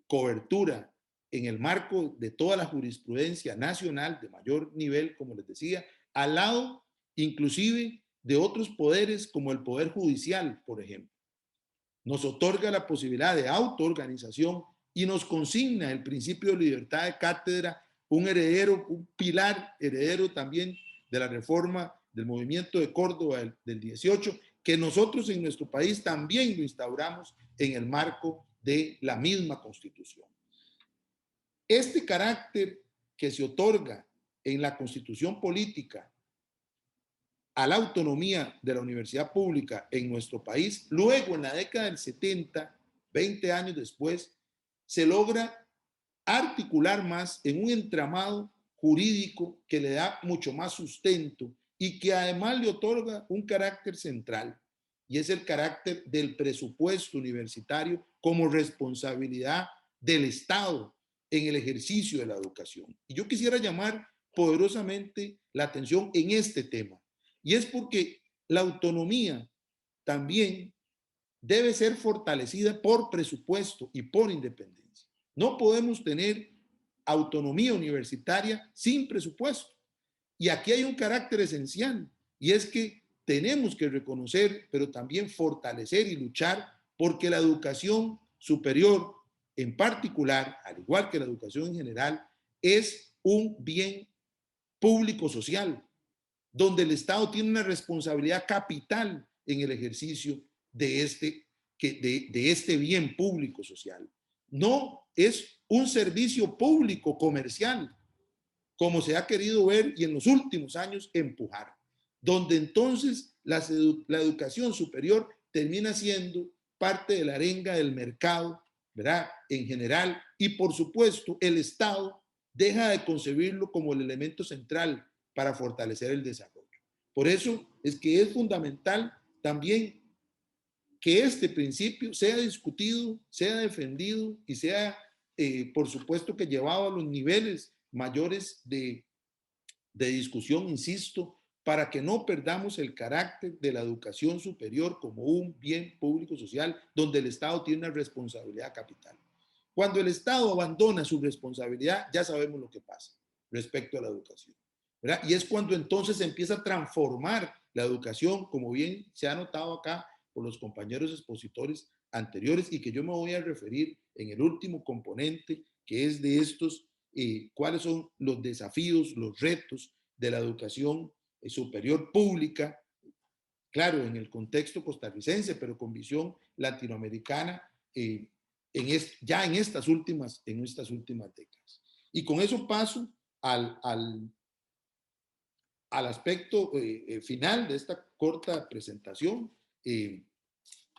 cobertura en el marco de toda la jurisprudencia nacional de mayor nivel, como les decía, al lado inclusive de otros poderes como el Poder Judicial, por ejemplo. Nos otorga la posibilidad de autoorganización y nos consigna el principio de libertad de cátedra, un heredero, un pilar heredero también de la reforma del movimiento de Córdoba del 18, que nosotros en nuestro país también lo instauramos en el marco de la misma Constitución. Este carácter que se otorga en la Constitución política a la autonomía de la universidad pública en nuestro país, luego en la década del 70, 20 años después, se logra articular más en un entramado jurídico que le da mucho más sustento y que además le otorga un carácter central, y es el carácter del presupuesto universitario como responsabilidad del Estado en el ejercicio de la educación. Y yo quisiera llamar poderosamente la atención en este tema, y es porque la autonomía también debe ser fortalecida por presupuesto y por independencia. No podemos tener autonomía universitaria sin presupuesto. Y aquí hay un carácter esencial, y es que tenemos que reconocer, pero también fortalecer y luchar porque la educación superior, en particular, al igual que la educación en general, es un bien público social, donde el Estado tiene una responsabilidad capital en el ejercicio de este bien público social. No es un servicio público comercial, como se ha querido ver y en los últimos años empujar, donde entonces la educación superior termina siendo parte de la arenga del mercado, ¿verdad? En general, y por supuesto el Estado deja de concebirlo como el elemento central para fortalecer el desarrollo. Por eso es que es fundamental también que este principio sea discutido, sea defendido y sea, por supuesto, que llevado a los niveles mayores de discusión, insisto, para que no perdamos el carácter de la educación superior como un bien público social donde el Estado tiene una responsabilidad capital. Cuando el Estado abandona su responsabilidad, ya sabemos lo que pasa respecto a la educación, ¿verdad? Y es cuando entonces se empieza a transformar la educación, como bien se ha notado acá por los compañeros expositores anteriores, y que yo me voy a referir en el último componente, que es de estos, cuáles son los desafíos, los retos de la educación superior pública, claro, en el contexto costarricense, pero con visión latinoamericana, ya en estas últimas décadas. Y con eso paso al aspecto final de esta corta presentación,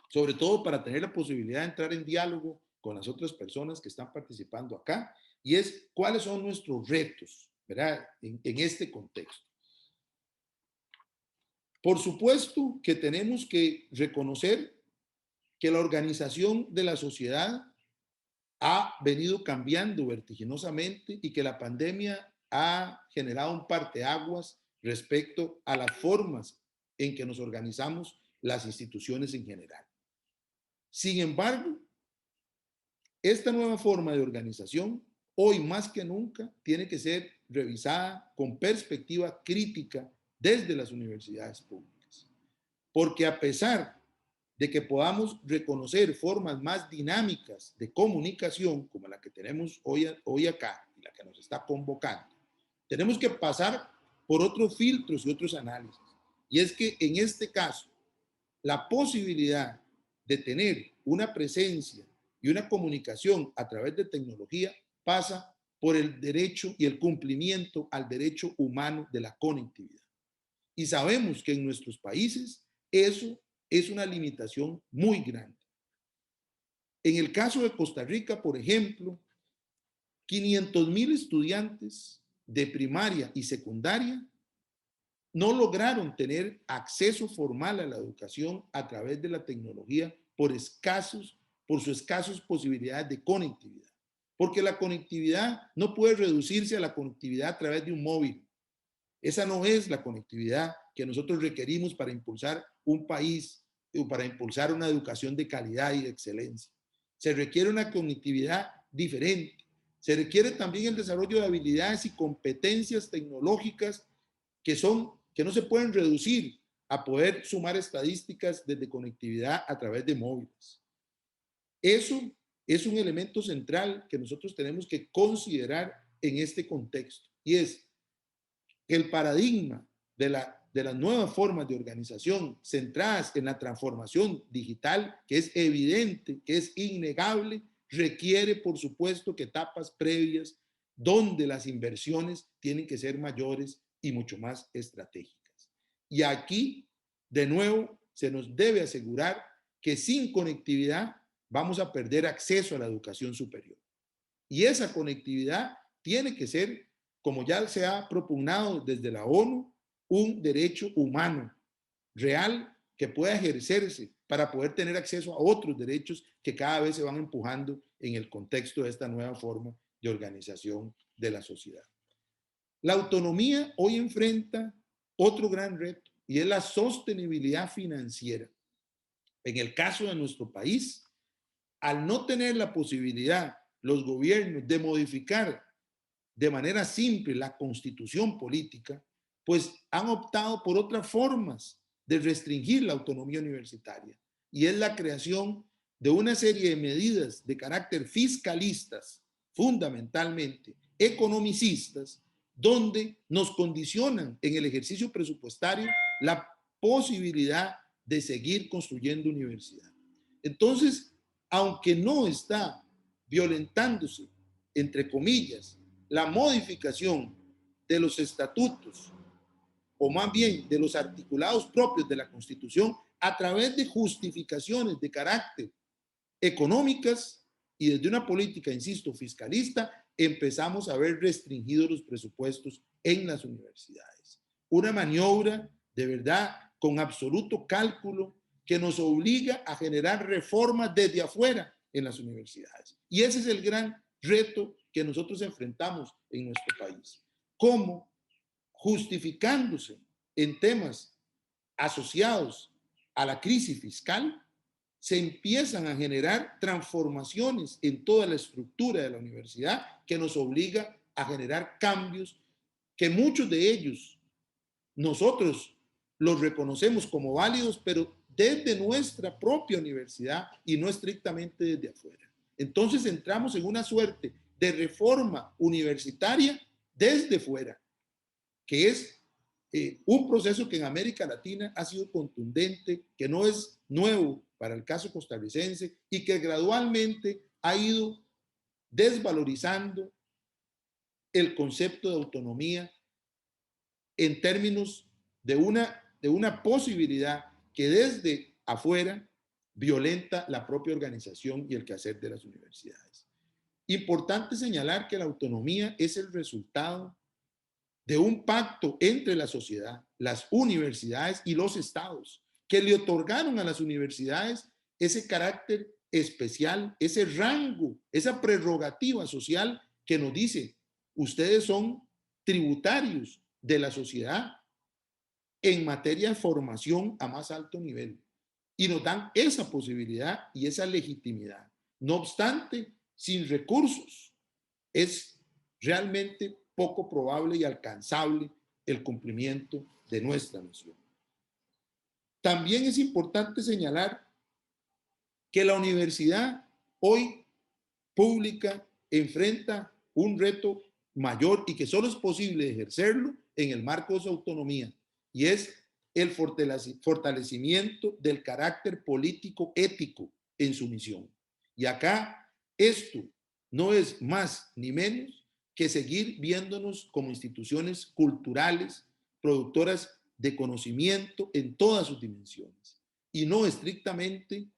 sobre todo para tener la posibilidad de entrar en diálogo con las otras personas que están participando acá, y es cuáles son nuestros retos, ¿verdad? En este contexto. Por supuesto que tenemos que reconocer que la organización de la sociedad ha venido cambiando vertiginosamente y que la pandemia ha generado un parteaguas respecto a las formas en que nos organizamos las instituciones en general. Sin embargo, esta nueva forma de organización, hoy más que nunca, tiene que ser revisada con perspectiva crítica desde las universidades públicas. Porque a pesar de que podamos reconocer formas más dinámicas de comunicación, como la que tenemos hoy acá y la que nos está convocando, tenemos que pasar por otros filtros y otros análisis. Y es que en este caso, la posibilidad de tener una presencia y una comunicación a través de tecnología pasa por el derecho y el cumplimiento al derecho humano de la conectividad. Y sabemos que en nuestros países eso es una limitación muy grande. En el caso de Costa Rica, por ejemplo, 500,000 estudiantes de primaria y secundaria no lograron tener acceso formal a la educación a través de la tecnología por sus escasas posibilidades de conectividad. Porque la conectividad no puede reducirse a la conectividad a través de un móvil. Esa no es la conectividad que nosotros requerimos para impulsar un país o para impulsar una educación de calidad y de excelencia. Se requiere una conectividad diferente. Se requiere también el desarrollo de habilidades y competencias tecnológicas que no se pueden reducir a poder sumar estadísticas desde conectividad a través de móviles. Eso es un elemento central que nosotros tenemos que considerar en este contexto, y es que el paradigma de la de las nuevas formas de organización centradas en la transformación digital, que es evidente, que es innegable, requiere, por supuesto, que etapas previas donde las inversiones tienen que ser mayores y mucho más estratégicas. Y aquí, de nuevo, se nos debe asegurar que sin conectividad vamos a perder acceso a la educación superior. Y esa conectividad tiene que ser, como ya se ha propugnado desde la ONU, un derecho humano real que pueda ejercerse para poder tener acceso a otros derechos que cada vez se van empujando en el contexto de esta nueva forma de organización de la sociedad. La autonomía hoy enfrenta otro gran reto y es la sostenibilidad financiera. En el caso de nuestro país, al no tener la posibilidad los gobiernos de modificar de manera simple la constitución política, pues han optado por otras formas de restringir la autonomía universitaria, y es la creación de una serie de medidas de carácter fiscalistas, fundamentalmente economicistas, donde nos condicionan en el ejercicio presupuestario la posibilidad de seguir construyendo universidad. Entonces, aunque no está violentándose, entre comillas, la modificación de los estatutos, o más bien de los articulados propios de la Constitución, a través de justificaciones de carácter económicas y desde una política, insisto, fiscalista, empezamos a ver restringidos los presupuestos en las universidades. Una maniobra de verdad con absoluto cálculo que nos obliga a generar reformas desde afuera en las universidades. Y ese es el gran reto que nosotros enfrentamos en nuestro país. ¿Cómo, justificándose en temas asociados a la crisis fiscal, se empiezan a generar transformaciones en toda la estructura de la universidad que nos obliga a generar cambios que muchos de ellos nosotros los reconocemos como válidos, pero desde nuestra propia universidad y no estrictamente desde afuera? Entonces entramos en una suerte de reforma universitaria desde fuera, que es un proceso que en América Latina ha sido contundente, que no es nuevo para el caso costarricense y que gradualmente ha ido desvalorizando el concepto de autonomía en términos de una posibilidad que desde afuera violenta la propia organización y el quehacer de las universidades. Importante señalar que la autonomía es el resultado de un pacto entre la sociedad, las universidades y los estados, que le otorgaron a las universidades ese carácter especial, ese rango, esa prerrogativa social que nos dice, ustedes son tributarios de la sociedad en materia de formación a más alto nivel. Y nos dan esa posibilidad y esa legitimidad. No obstante, sin recursos, es realmente poco probable y alcanzable el cumplimiento de nuestra misión. También es importante señalar que la universidad hoy pública enfrenta un reto mayor y que solo es posible ejercerlo en el marco de su autonomía, y es el fortalecimiento del carácter político ético en su misión. Y acá esto no es más ni menos que seguir viéndonos como instituciones culturales, productoras de conocimiento en todas sus dimensiones, y no estrictamente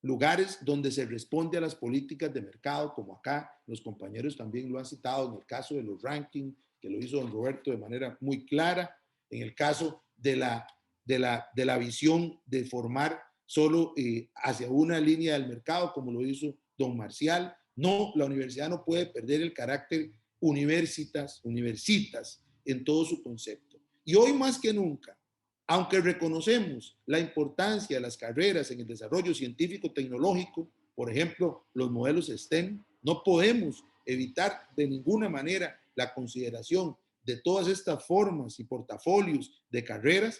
lugares donde se responde a las políticas de mercado, como acá los compañeros también lo han citado en el caso de los rankings, que lo hizo don Roberto de manera muy clara, en el caso de la visión de formar solo hacia una línea del mercado, como lo hizo don Marcial. No, la universidad no puede perder el carácter universitas en todo su concepto. Y hoy más que nunca, aunque reconocemos la importancia de las carreras en el desarrollo científico-tecnológico, por ejemplo, los modelos STEM, no podemos evitar de ninguna manera la consideración de todas estas formas y portafolios de carreras,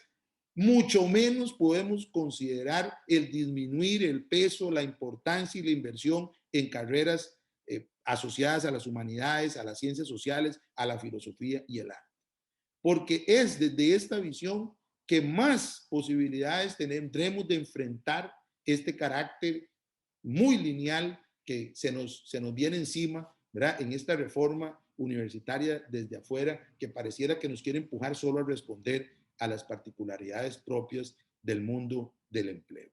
mucho menos podemos considerar el disminuir el peso, la importancia y la inversión en carreras asociadas a las humanidades, a las ciencias sociales, a la filosofía y el arte. Porque es desde esta visión que más posibilidades tendremos de enfrentar este carácter muy lineal que se nos viene encima, ¿verdad? En esta reforma universitaria desde afuera, que pareciera que nos quiere empujar solo a responder a las particularidades propias del mundo del empleo.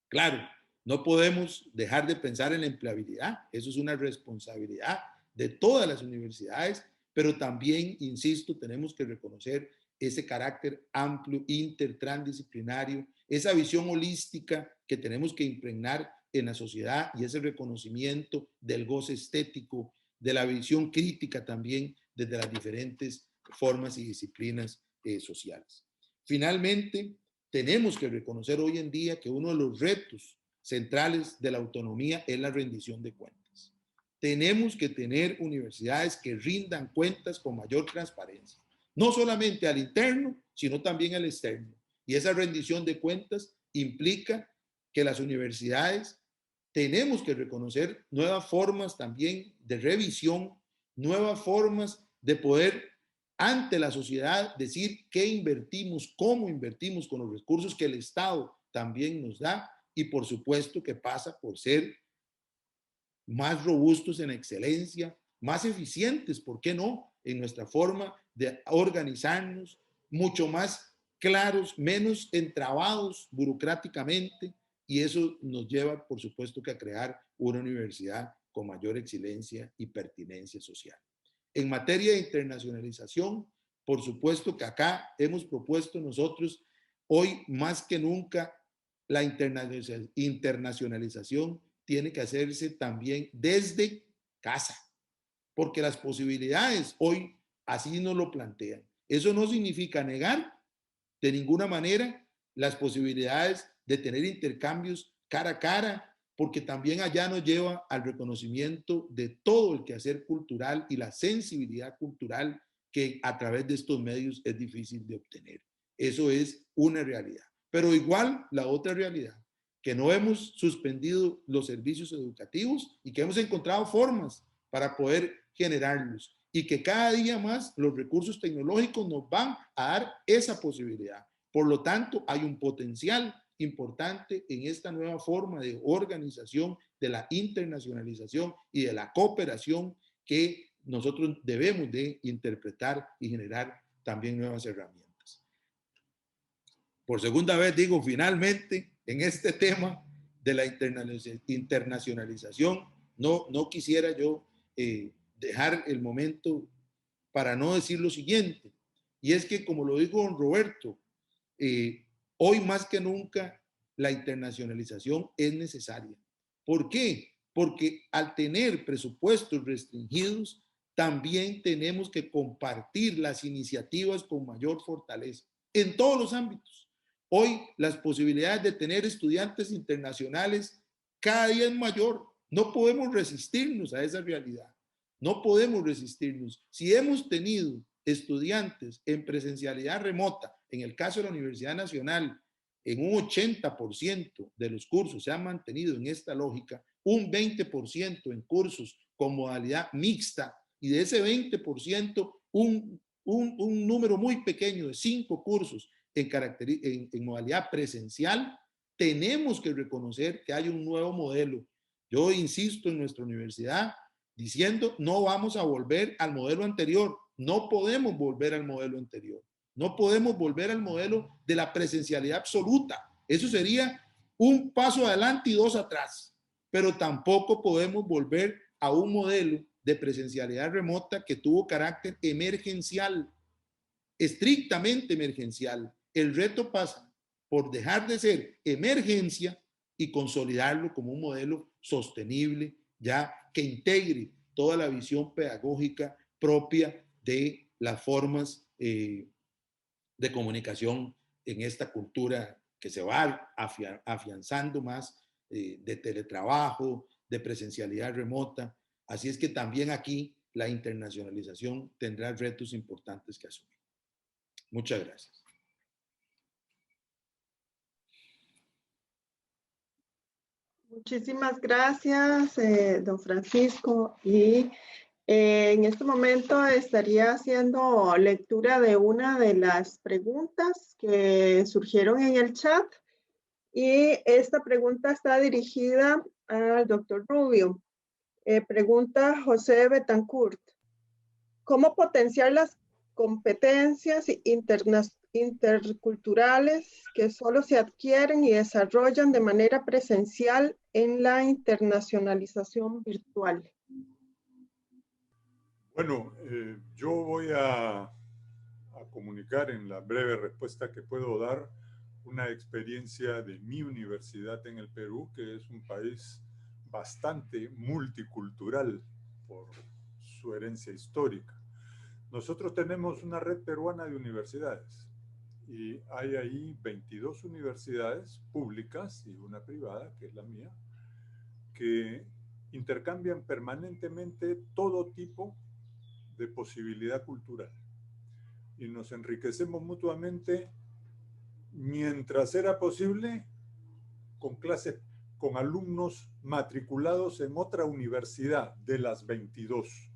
Claro, no podemos dejar de pensar en la empleabilidad, eso es una responsabilidad de todas las universidades, pero también, insisto, tenemos que reconocer ese carácter amplio, intertransdisciplinario, esa visión holística que tenemos que impregnar en la sociedad y ese reconocimiento del goce estético, de la visión crítica también desde las diferentes formas y disciplinas sociales. Finalmente, tenemos que reconocer hoy en día que uno de los retos centrales de la autonomía es la rendición de cuentas. Tenemos que tener universidades que rindan cuentas con mayor transparencia, no solamente al interno, sino también al externo. Y esa rendición de cuentas implica que las universidades tenemos que reconocer nuevas formas también de revisión, nuevas formas de poder ante la sociedad decir qué invertimos, cómo invertimos con los recursos que el Estado también nos da y por supuesto que pasa por ser más robustos en excelencia, más eficientes, ¿por qué no? En nuestra forma de organizarnos, mucho más claros, menos entrabados burocráticamente, y eso nos lleva, por supuesto, que a crear una universidad con mayor excelencia y pertinencia social. En materia de internacionalización, por supuesto que acá hemos propuesto nosotros, hoy más que nunca, la internacionalización tiene que hacerse también desde casa, porque las posibilidades hoy así nos lo plantean. Eso no significa negar de ninguna manera las posibilidades de tener intercambios cara a cara, porque también allá nos lleva al reconocimiento de todo el quehacer cultural y la sensibilidad cultural que a través de estos medios es difícil de obtener. Eso es una realidad. Pero igual la otra realidad, que no hemos suspendido los servicios educativos y que hemos encontrado formas para poder generarlos y que cada día más los recursos tecnológicos nos van a dar esa posibilidad. Por lo tanto, hay un potencial importante en esta nueva forma de organización, de la internacionalización y de la cooperación que nosotros debemos de interpretar y generar también nuevas herramientas. Por segunda vez digo, finalmente, en este tema de la internacionalización, no quisiera yo dejar el momento para no decir lo siguiente, y es que, como lo dijo don Roberto, hoy más que nunca la internacionalización es necesaria. ¿Por qué? Porque al tener presupuestos restringidos, también tenemos que compartir las iniciativas con mayor fortaleza en todos los ámbitos. Hoy las posibilidades de tener estudiantes internacionales cada día es mayor. No podemos resistirnos a esa realidad. No podemos resistirnos. Si hemos tenido estudiantes en presencialidad remota, en el caso de la Universidad Nacional, en un 80% de los cursos se han mantenido en esta lógica, un 20% en cursos con modalidad mixta, y de ese 20%, un número muy pequeño de 5 cursos en modalidad presencial, tenemos que reconocer que hay un nuevo modelo. Yo insisto en nuestra universidad diciendo, no vamos a volver al modelo anterior, no podemos volver al modelo anterior, no podemos volver al modelo de la presencialidad absoluta. Eso sería un paso adelante y 2 atrás, pero tampoco podemos volver a un modelo de presencialidad remota que tuvo carácter emergencial, estrictamente emergencial. El reto pasa por dejar de ser emergencia y consolidarlo como un modelo sostenible, ya que integre toda la visión pedagógica propia de las formas de comunicación en esta cultura que se va afianzando más de teletrabajo, de presencialidad remota. Así es que también aquí la internacionalización tendrá retos importantes que asumir. Muchas gracias. Muchísimas gracias, don Francisco. Y En este momento estaría haciendo lectura de una de las preguntas que surgieron en el chat y esta pregunta está dirigida al doctor Rubio. Pregunta José Betancourt. ¿Cómo potenciar las competencias interculturales que solo se adquieren y desarrollan de manera presencial en la internacionalización virtual? Bueno, yo voy a comunicar en la breve respuesta que puedo dar una experiencia de mi universidad en el Perú, que es un país bastante multicultural por su herencia histórica. Nosotros tenemos una red peruana de universidades y hay ahí 22 universidades públicas y una privada, que es la mía, que intercambian permanentemente todo tipo de posibilidad cultural y nos enriquecemos mutuamente mientras era posible con clases, con alumnos matriculados en otra universidad de las 22,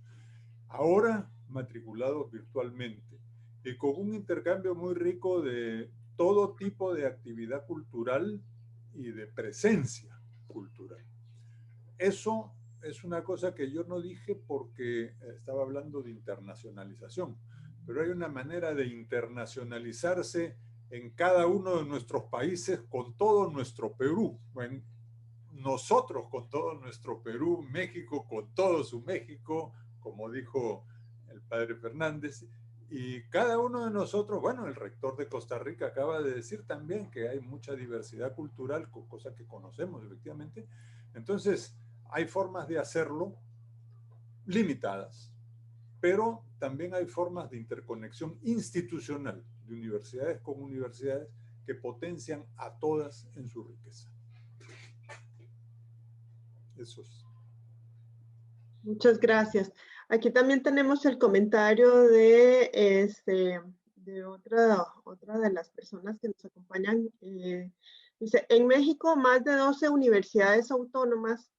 ahora matriculados virtualmente y con un intercambio muy rico de todo tipo de actividad cultural y de presencia cultural. Eso es una cosa que yo no dije porque estaba hablando de internacionalización, pero hay una manera de internacionalizarse en cada uno de nuestros países con todo nuestro Perú. Bueno, nosotros con todo nuestro Perú, México con todo su México, como dijo el padre Fernández, y cada uno de nosotros, bueno, el rector de Costa Rica acaba de decir también que hay mucha diversidad cultural, cosa que conocemos efectivamente. Entonces, hay formas de hacerlo limitadas, pero también hay formas de interconexión institucional de universidades con universidades que potencian a todas en su riqueza. Eso es. Muchas gracias. Aquí también tenemos el comentario de, otra de las personas que nos acompañan. Dice, en México más de 12 universidades autónomas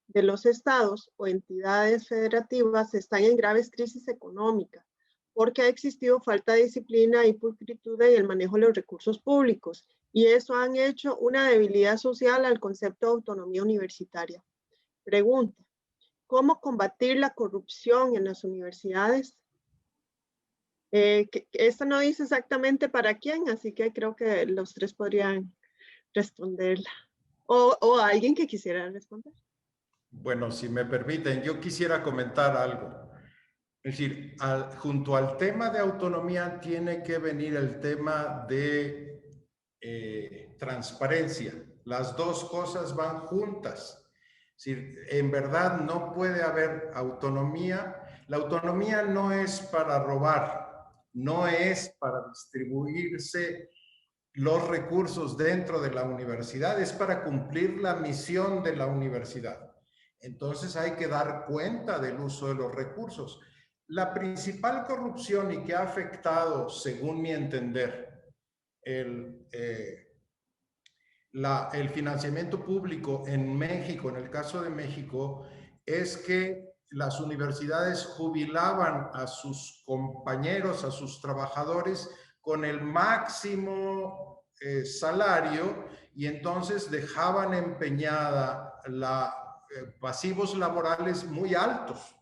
de los estados o entidades federativas están en graves crisis económicas porque ha existido falta de disciplina y pulcritud en el manejo de los recursos públicos y eso han hecho una debilidad social al concepto de autonomía universitaria. Pregunta, ¿cómo combatir la corrupción en las universidades? Esta no dice exactamente para quién, así que creo que los tres podrían responderla. O alguien que quisiera responder. Bueno, si me permiten, yo quisiera comentar algo. Es decir, junto al tema de autonomía tiene que venir el tema de transparencia. Las dos cosas van juntas. Es decir, en verdad no puede haber autonomía. La autonomía no es para robar, no es para distribuirse los recursos dentro de la universidad, es para cumplir la misión de la universidad. Entonces hay que dar cuenta del uso de los recursos. La principal corrupción y que ha afectado, según mi entender, el financiamiento público en México, en el caso de México, es que las universidades jubilaban a sus compañeros, a sus trabajadores, con el máximo salario y entonces dejaban empeñada pasivos laborales muy altos.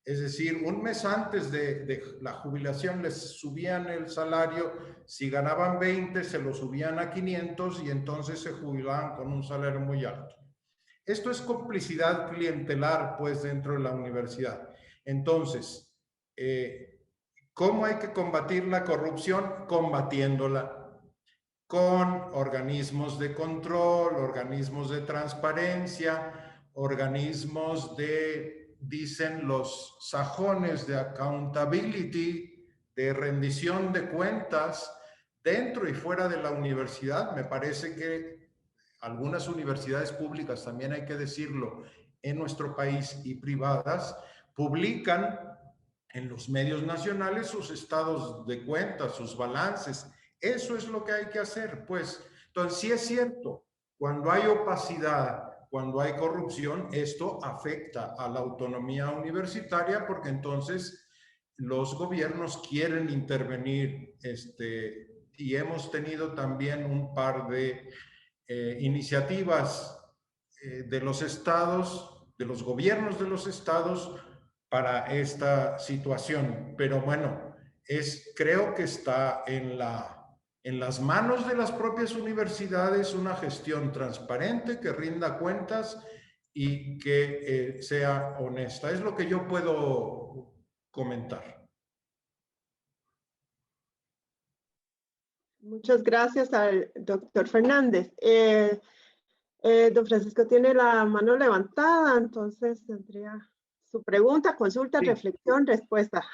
Es decir, un mes antes de la jubilación les subían el salario, si ganaban 20 se lo subían a 500 y entonces se jubilaban con un salario muy alto. Esto es complicidad clientelar, pues, dentro de la universidad. Entonces, ¿cómo hay que combatir la corrupción? Combatiéndola con organismos de control, organismos de transparencia, organismos de, dicen los sajones, de accountability, de rendición de cuentas dentro y fuera de la universidad. Me parece que algunas universidades públicas, también hay que decirlo, en nuestro país y privadas, publican en los medios nacionales sus estados de cuenta, sus balances. Eso es lo que hay que hacer, pues. Entonces, sí es cierto, cuando hay opacidad, cuando hay corrupción, esto afecta a la autonomía universitaria porque entonces los gobiernos quieren intervenir, y hemos tenido también un par de iniciativas de los estados, de los gobiernos de los estados para esta situación. Pero bueno, creo que está en las manos de las propias universidades una gestión transparente que rinda cuentas y que sea honesta. Es lo que yo puedo comentar. Muchas gracias al doctor Fernández. Don Francisco tiene la mano levantada, entonces tendría su pregunta, consulta, Sí. reflexión, respuesta.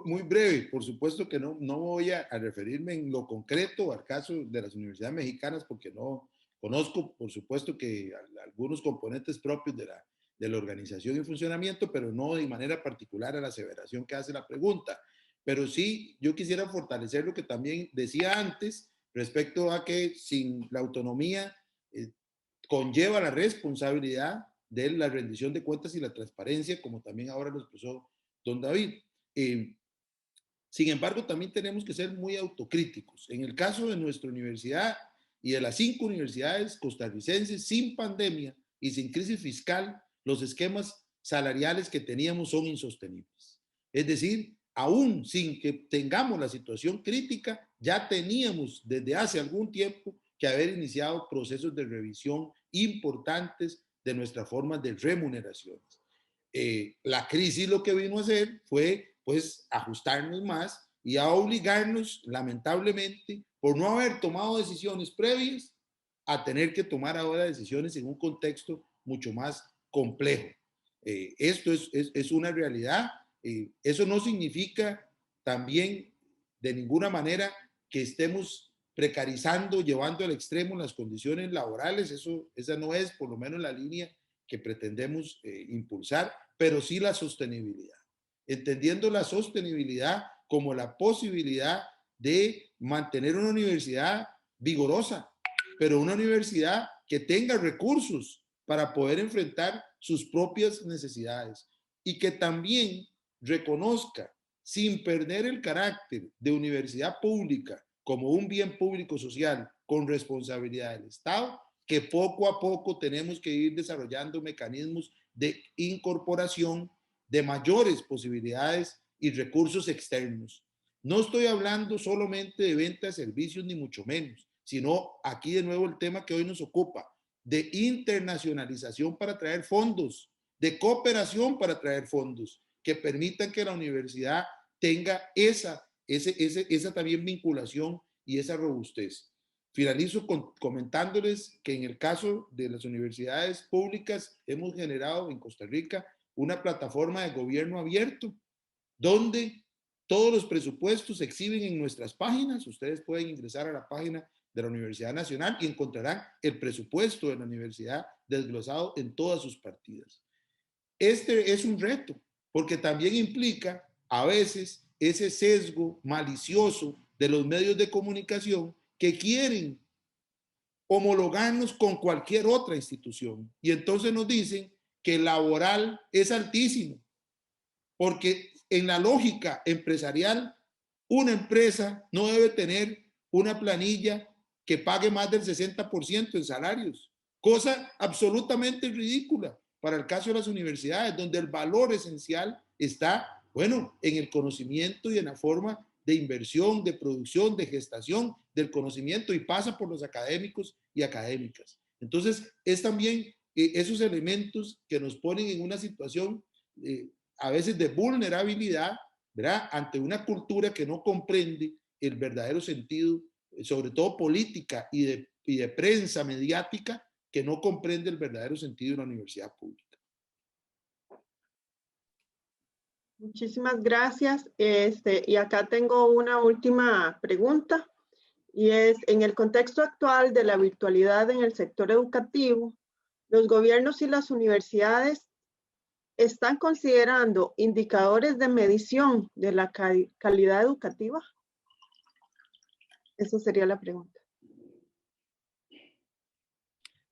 Muy breve, por supuesto que no voy a referirme en lo concreto al caso de las universidades mexicanas porque no conozco, por supuesto, que algunos componentes propios de la organización y funcionamiento, pero no de manera particular a la aseveración que hace la pregunta. Pero sí, yo quisiera fortalecer lo que también decía antes respecto a que sin la autonomía conlleva la responsabilidad de la rendición de cuentas y la transparencia, como también ahora lo expresó don David. Sin embargo, también tenemos que ser muy autocríticos. En el caso de nuestra universidad y de las 5 universidades costarricenses, sin pandemia y sin crisis fiscal, los esquemas salariales que teníamos son insostenibles. Es decir, aún sin que tengamos la situación crítica, ya teníamos desde hace algún tiempo que haber iniciado procesos de revisión importantes de nuestras formas de remuneraciones. La crisis lo que vino a hacer fue pues ajustarnos más y a obligarnos, lamentablemente, por no haber tomado decisiones previas, a tener que tomar ahora decisiones en un contexto mucho más complejo. Esto es una realidad. Eso no significa también de ninguna manera que estemos precarizando, llevando al extremo las condiciones laborales. Esa no es por lo menos la línea que pretendemos impulsar, pero sí la sostenibilidad. Entendiendo la sostenibilidad como la posibilidad de mantener una universidad vigorosa, pero una universidad que tenga recursos para poder enfrentar sus propias necesidades y que también reconozca, sin perder el carácter de universidad pública como un bien público social con responsabilidad del Estado, que poco a poco tenemos que ir desarrollando mecanismos de incorporación de mayores posibilidades y recursos externos. No estoy hablando solamente de venta de servicios, ni mucho menos, sino aquí de nuevo el tema que hoy nos ocupa, de internacionalización para traer fondos, de cooperación para traer fondos, que permitan que la universidad tenga esa también vinculación y esa robustez. Finalizo comentándoles que en el caso de las universidades públicas hemos generado en Costa Rica una plataforma de gobierno abierto donde todos los presupuestos se exhiben en nuestras páginas. Ustedes pueden ingresar a la página de la Universidad Nacional y encontrarán el presupuesto de la universidad desglosado en todas sus partidas. Este es un reto porque también implica a veces ese sesgo malicioso de los medios de comunicación que quieren homologarnos con cualquier otra institución. Y entonces nos dicen que el laboral es altísimo, porque en la lógica empresarial, una empresa no debe tener una planilla que pague más del 60% en salarios, cosa absolutamente ridícula para el caso de las universidades, donde el valor esencial está, bueno, en el conocimiento y en la forma de inversión, de producción, de gestación del conocimiento y pasa por los académicos y académicas. Entonces, es también esos elementos que nos ponen en una situación a veces de vulnerabilidad, ¿verdad? Ante una cultura que no comprende el verdadero sentido, sobre todo política y de prensa mediática, que no comprende el verdadero sentido de una universidad pública. Muchísimas gracias. Y acá tengo una última pregunta y es, en el contexto actual de la virtualidad en el sector educativo, ¿los gobiernos y las universidades están considerando indicadores de medición de la calidad educativa? Esa sería la pregunta.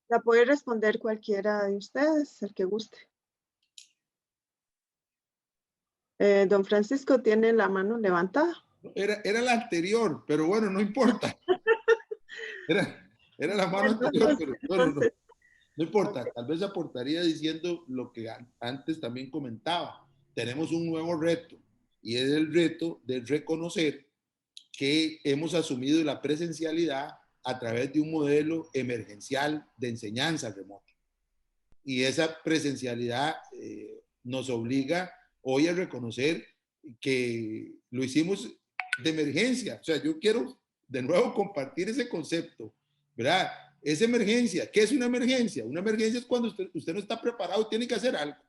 La puede responder cualquiera de ustedes, el que guste. Don Francisco tiene la mano levantada. Era la anterior, pero bueno, no importa. Era la mano anterior, pero bueno, no importa. Okay. Tal vez aportaría diciendo lo que antes también comentaba. Tenemos un nuevo reto y es el reto de reconocer que hemos asumido la presencialidad a través de un modelo emergencial de enseñanza remota. Y esa presencialidad nos obliga hoy a reconocer que lo hicimos de emergencia. O sea, yo quiero de nuevo compartir ese concepto, ¿verdad? Es emergencia. ¿Qué es una emergencia? Una emergencia es cuando usted no está preparado y tiene que hacer algo,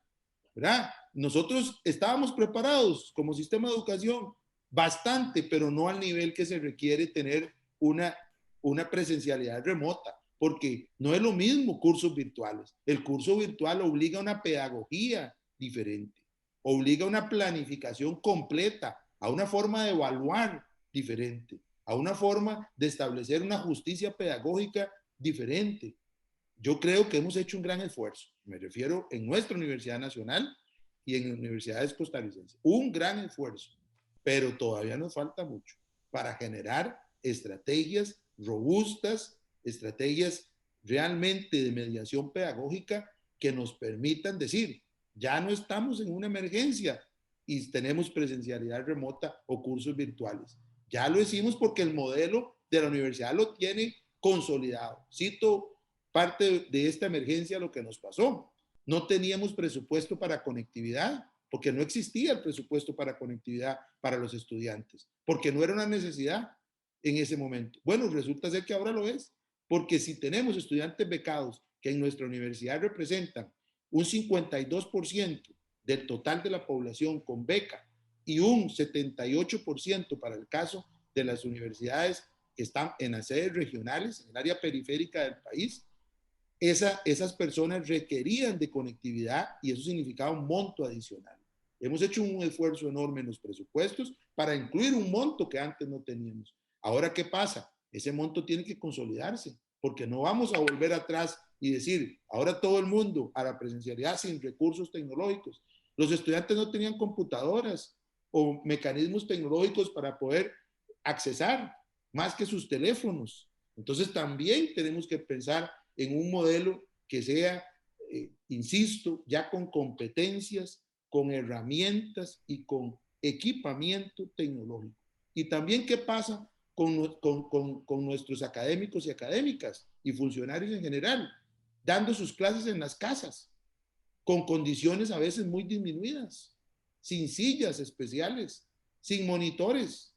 ¿verdad? Nosotros estábamos preparados como sistema de educación bastante, pero no al nivel que se requiere tener una presencialidad remota, porque no es lo mismo cursos virtuales. El curso virtual obliga a una pedagogía diferente, obliga a una planificación completa, a una forma de evaluar diferente, a una forma de establecer una justicia pedagógica diferente. Yo creo que hemos hecho un gran esfuerzo, me refiero en nuestra Universidad Nacional y en universidades costarricenses, un gran esfuerzo, pero todavía nos falta mucho para generar estrategias robustas, estrategias realmente de mediación pedagógica que nos permitan decir, ya no estamos en una emergencia y tenemos presencialidad remota o cursos virtuales. Ya lo hicimos porque el modelo de la universidad lo tiene consolidado. Cito parte de esta emergencia lo que nos pasó. No teníamos presupuesto para conectividad, porque no existía el presupuesto para conectividad para los estudiantes, porque no era una necesidad en ese momento. Bueno, resulta ser que ahora lo es, porque si tenemos estudiantes becados que en nuestra universidad representan un 52% del total de la población con beca y un 78% para el caso de las universidades que están en las sedes regionales, en el área periférica del país, esas personas requerían de conectividad y eso significaba un monto adicional. Hemos hecho un esfuerzo enorme en los presupuestos para incluir un monto que antes no teníamos. Ahora, ¿qué pasa? Ese monto tiene que consolidarse, porque no vamos a volver atrás y decir, ahora todo el mundo a la presencialidad sin recursos tecnológicos. Los estudiantes no tenían computadoras o mecanismos tecnológicos para poder accesar más que sus teléfonos. Entonces también tenemos que pensar en un modelo que sea, insisto, ya con competencias, con herramientas y con equipamiento tecnológico. Y también qué pasa con nuestros académicos y académicas y funcionarios en general, dando sus clases en las casas, con condiciones a veces muy disminuidas, sin sillas especiales, sin monitores,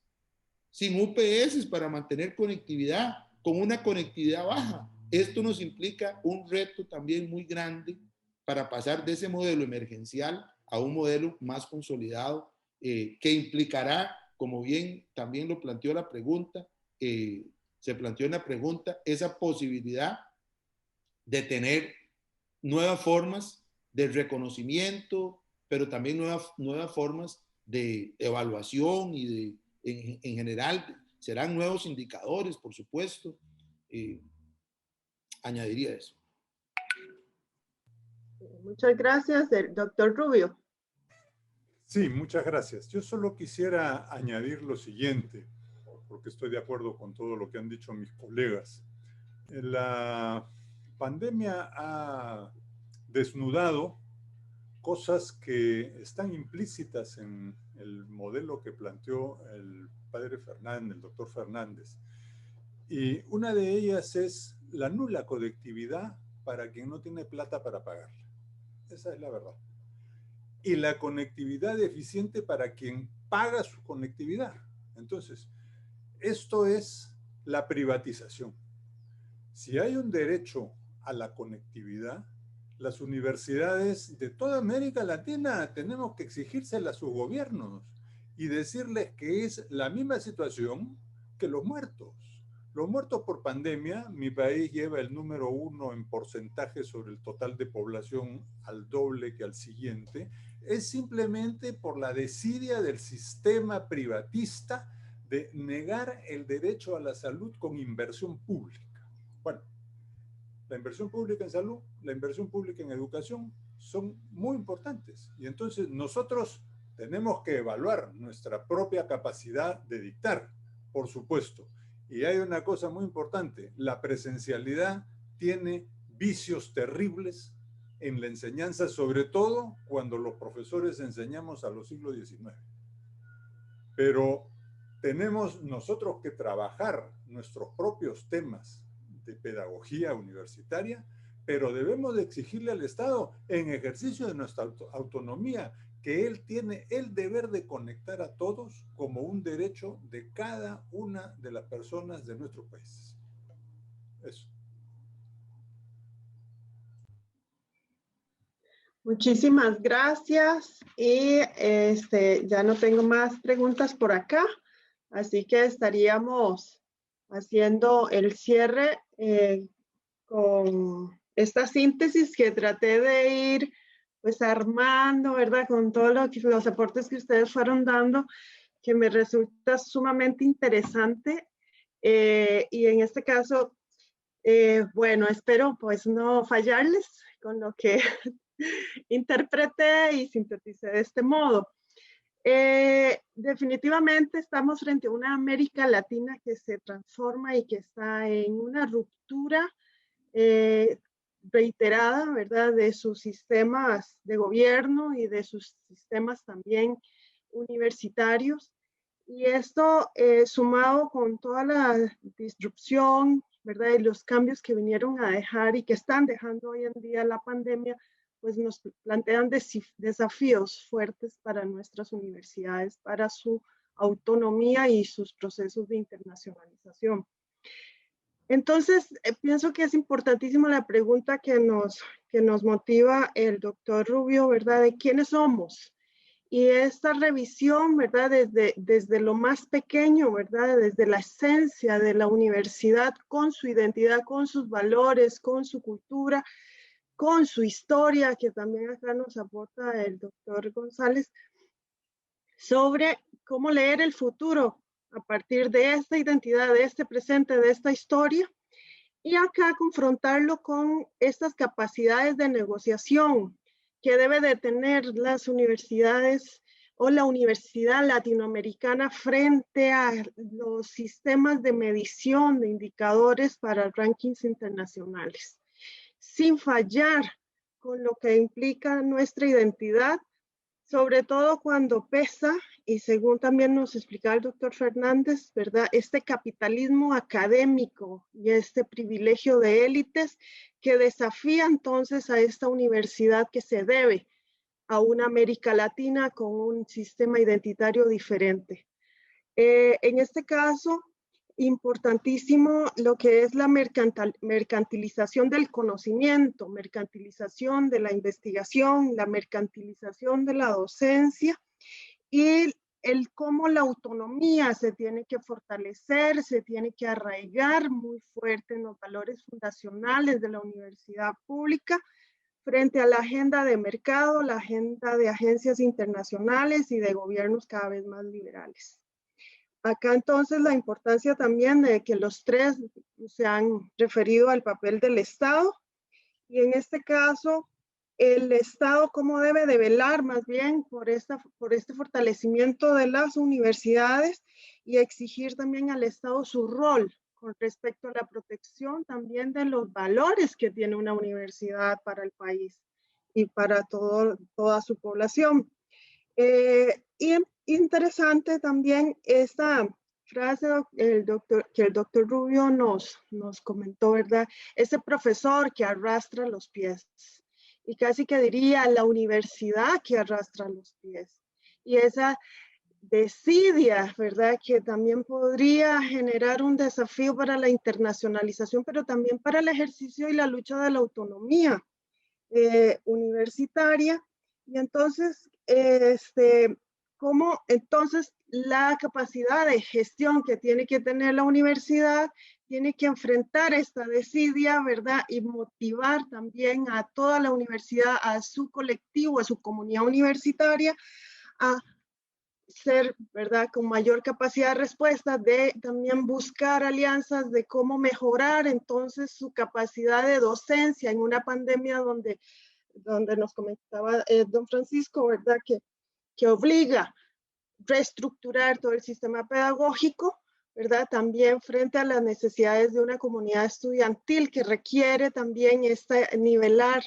sin UPS para mantener conectividad, con una conectividad baja. Esto nos implica un reto también muy grande para pasar de ese modelo emergencial a un modelo más consolidado, que implicará, como bien también lo planteó la pregunta, se planteó en la pregunta, esa posibilidad de tener nuevas formas de reconocimiento, pero también nuevas formas de evaluación y en general serán nuevos indicadores, por supuesto. Añadiría eso. Muchas gracias, doctor Rubio. Sí, muchas gracias. Yo solo quisiera añadir lo siguiente, porque estoy de acuerdo con todo lo que han dicho mis colegas. La pandemia ha desnudado cosas que están implícitas en el modelo que planteó el padre Fernández, el doctor Fernández. Y una de ellas es la nula conectividad para quien no tiene plata para pagarla. Esa es la verdad. Y la conectividad eficiente para quien paga su conectividad. Entonces, esto es la privatización. Si hay un derecho a la conectividad, las universidades de toda América Latina tenemos que exigírsela a sus gobiernos y decirles que es la misma situación que los muertos. Los muertos por pandemia, mi país lleva el número 1 en porcentaje sobre el total de población, al doble que al siguiente, es simplemente por la desidia del sistema privatista de negar el derecho a la salud con inversión pública. Bueno, la inversión pública en salud, la inversión pública en educación son muy importantes. Y entonces nosotros tenemos que evaluar nuestra propia capacidad de dictar, por supuesto. Y hay una cosa muy importante, la presencialidad tiene vicios terribles en la enseñanza, sobre todo cuando los profesores enseñamos a los siglos XIX. Pero tenemos nosotros que trabajar nuestros propios temas de pedagogía universitaria, pero debemos de exigirle al Estado, en ejercicio de nuestra autonomía, que él tiene el deber de conectar a todos como un derecho de cada una de las personas de nuestro país. Eso. Muchísimas gracias. Y ya no tengo más preguntas por acá, así que estaríamos haciendo el cierre con esta síntesis que traté de ir pues armando, ¿verdad? Con todos los aportes que ustedes fueron dando, que me resulta sumamente interesante. Y en este caso, bueno, espero pues no fallarles con lo que interpreté y sinteticé de este modo. Definitivamente estamos frente a una América Latina que se transforma y que está en una ruptura reiterada, ¿verdad?, de sus sistemas de gobierno y de sus sistemas también universitarios. Y esto sumado con toda la disrupción, ¿verdad?, y los cambios que vinieron a dejar y que están dejando hoy en día la pandemia, pues nos plantean desafíos fuertes para nuestras universidades, para su autonomía y sus procesos de internacionalización. Entonces, pienso que es importantísima la pregunta que nos motiva el doctor Rubio, ¿verdad?, de quiénes somos. Y esta revisión, ¿verdad?, desde lo más pequeño, ¿verdad?, desde la esencia de la universidad, con su identidad, con sus valores, con su cultura, con su historia, que también acá nos aporta el doctor González, sobre cómo leer el futuro a partir de esta identidad, de este presente, de esta historia, y acá confrontarlo con estas capacidades de negociación que debe de tener las universidades o la universidad latinoamericana frente a los sistemas de medición de indicadores para rankings internacionales, sin fallar con lo que implica nuestra identidad, sobre todo cuando pesa, y según también nos explicaba el doctor Fernández, ¿verdad?, este capitalismo académico y este privilegio de élites que desafía entonces a esta universidad que se debe a una América Latina con un sistema identitario diferente. En este caso, importantísimo lo que es la mercantilización del conocimiento, mercantilización de la investigación, la mercantilización de la docencia y el cómo la autonomía se tiene que fortalecer, se tiene que arraigar muy fuerte en los valores fundacionales de la universidad pública frente a la agenda de mercado, la agenda de agencias internacionales y de gobiernos cada vez más liberales. Acá entonces la importancia también de que los tres se han referido al papel del Estado y en este caso el Estado cómo debe de velar más bien por este fortalecimiento de las universidades y exigir también al Estado su rol con respecto a la protección también de los valores que tiene una universidad para el país y para toda su población. Y interesante también esta frase que el doctor Rubio nos comentó, ¿verdad? Ese profesor que arrastra los pies. Y casi que diría la universidad que arrastra los pies. Y esa desidia, ¿verdad?, que también podría generar un desafío para la internacionalización, pero también para el ejercicio y la lucha de la autonomía universitaria. Y entonces, cómo entonces la capacidad de gestión que tiene que tener la universidad tiene que enfrentar esta desidia, ¿verdad? Y motivar también a toda la universidad, a su colectivo, a su comunidad universitaria, a ser, ¿verdad?, con mayor capacidad de respuesta, de también buscar alianzas de cómo mejorar entonces su capacidad de docencia en una pandemia donde nos comentaba don Francisco, ¿verdad?, que obliga a reestructurar todo el sistema pedagógico, ¿verdad?, también frente a las necesidades de una comunidad estudiantil que requiere también nivelar,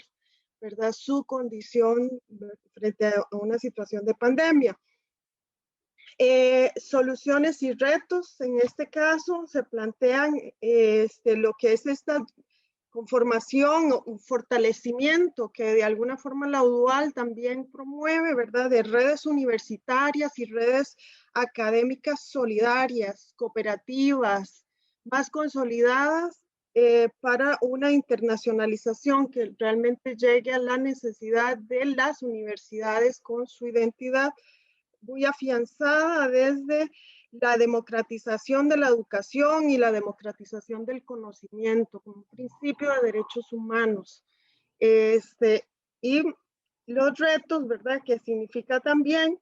¿verdad?, su condición frente a una situación de pandemia. Soluciones y retos, en este caso, se plantean lo que es esta conformación o fortalecimiento que de alguna forma la UDUAL también promueve, ¿verdad?, de redes universitarias y redes académicas solidarias, cooperativas, más consolidadas para una internacionalización que realmente llegue a la necesidad de las universidades con su identidad muy afianzada desde la democratización de la educación y la democratización del conocimiento como principio de derechos humanos. Y los retos, ¿verdad?, que significa también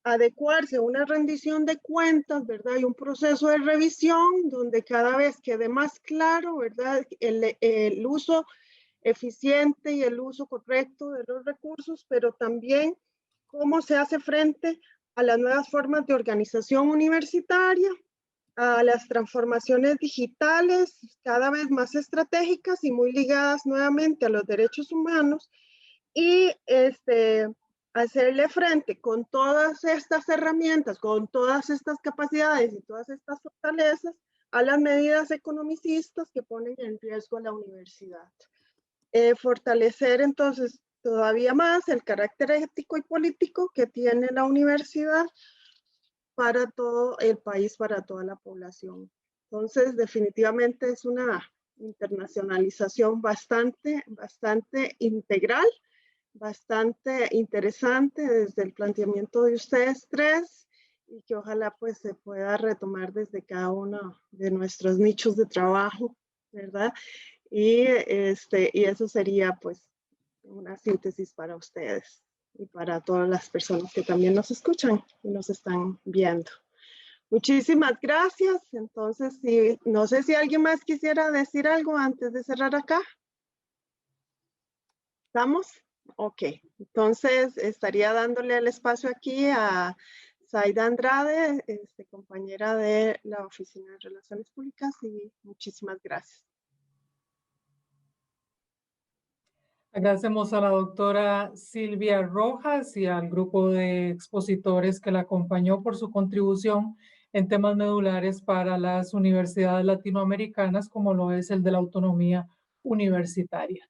adecuarse a una rendición de cuentas, ¿verdad?, y un proceso de revisión donde cada vez quede más claro, ¿verdad?, el uso eficiente y el uso correcto de los recursos, pero también cómo se hace frente a las nuevas formas de organización universitaria, a las transformaciones digitales cada vez más estratégicas y muy ligadas nuevamente a los derechos humanos, y hacerle frente con todas estas herramientas, con todas estas capacidades y todas estas fortalezas a las medidas economicistas que ponen en riesgo a la universidad. Fortalecer entonces todavía más el carácter ético y político que tiene la universidad para todo el país, para toda la población. Entonces, definitivamente es una internacionalización bastante integral, bastante interesante desde el planteamiento de ustedes tres, y que ojalá pues se pueda retomar desde cada uno de nuestros nichos de trabajo, ¿verdad? Y eso sería pues una síntesis para ustedes y para todas las personas que también nos escuchan y nos están viendo. Muchísimas gracias. Entonces, no sé si alguien más quisiera decir algo antes de cerrar acá. ¿Estamos? Ok. Entonces, estaría dándole el espacio aquí a Zaida Andrade, compañera de la Oficina de Relaciones Públicas, y muchísimas gracias. Agradecemos a la doctora Silvia Rojas y al grupo de expositores que la acompañó por su contribución en temas medulares para las universidades latinoamericanas, como lo es el de la autonomía universitaria.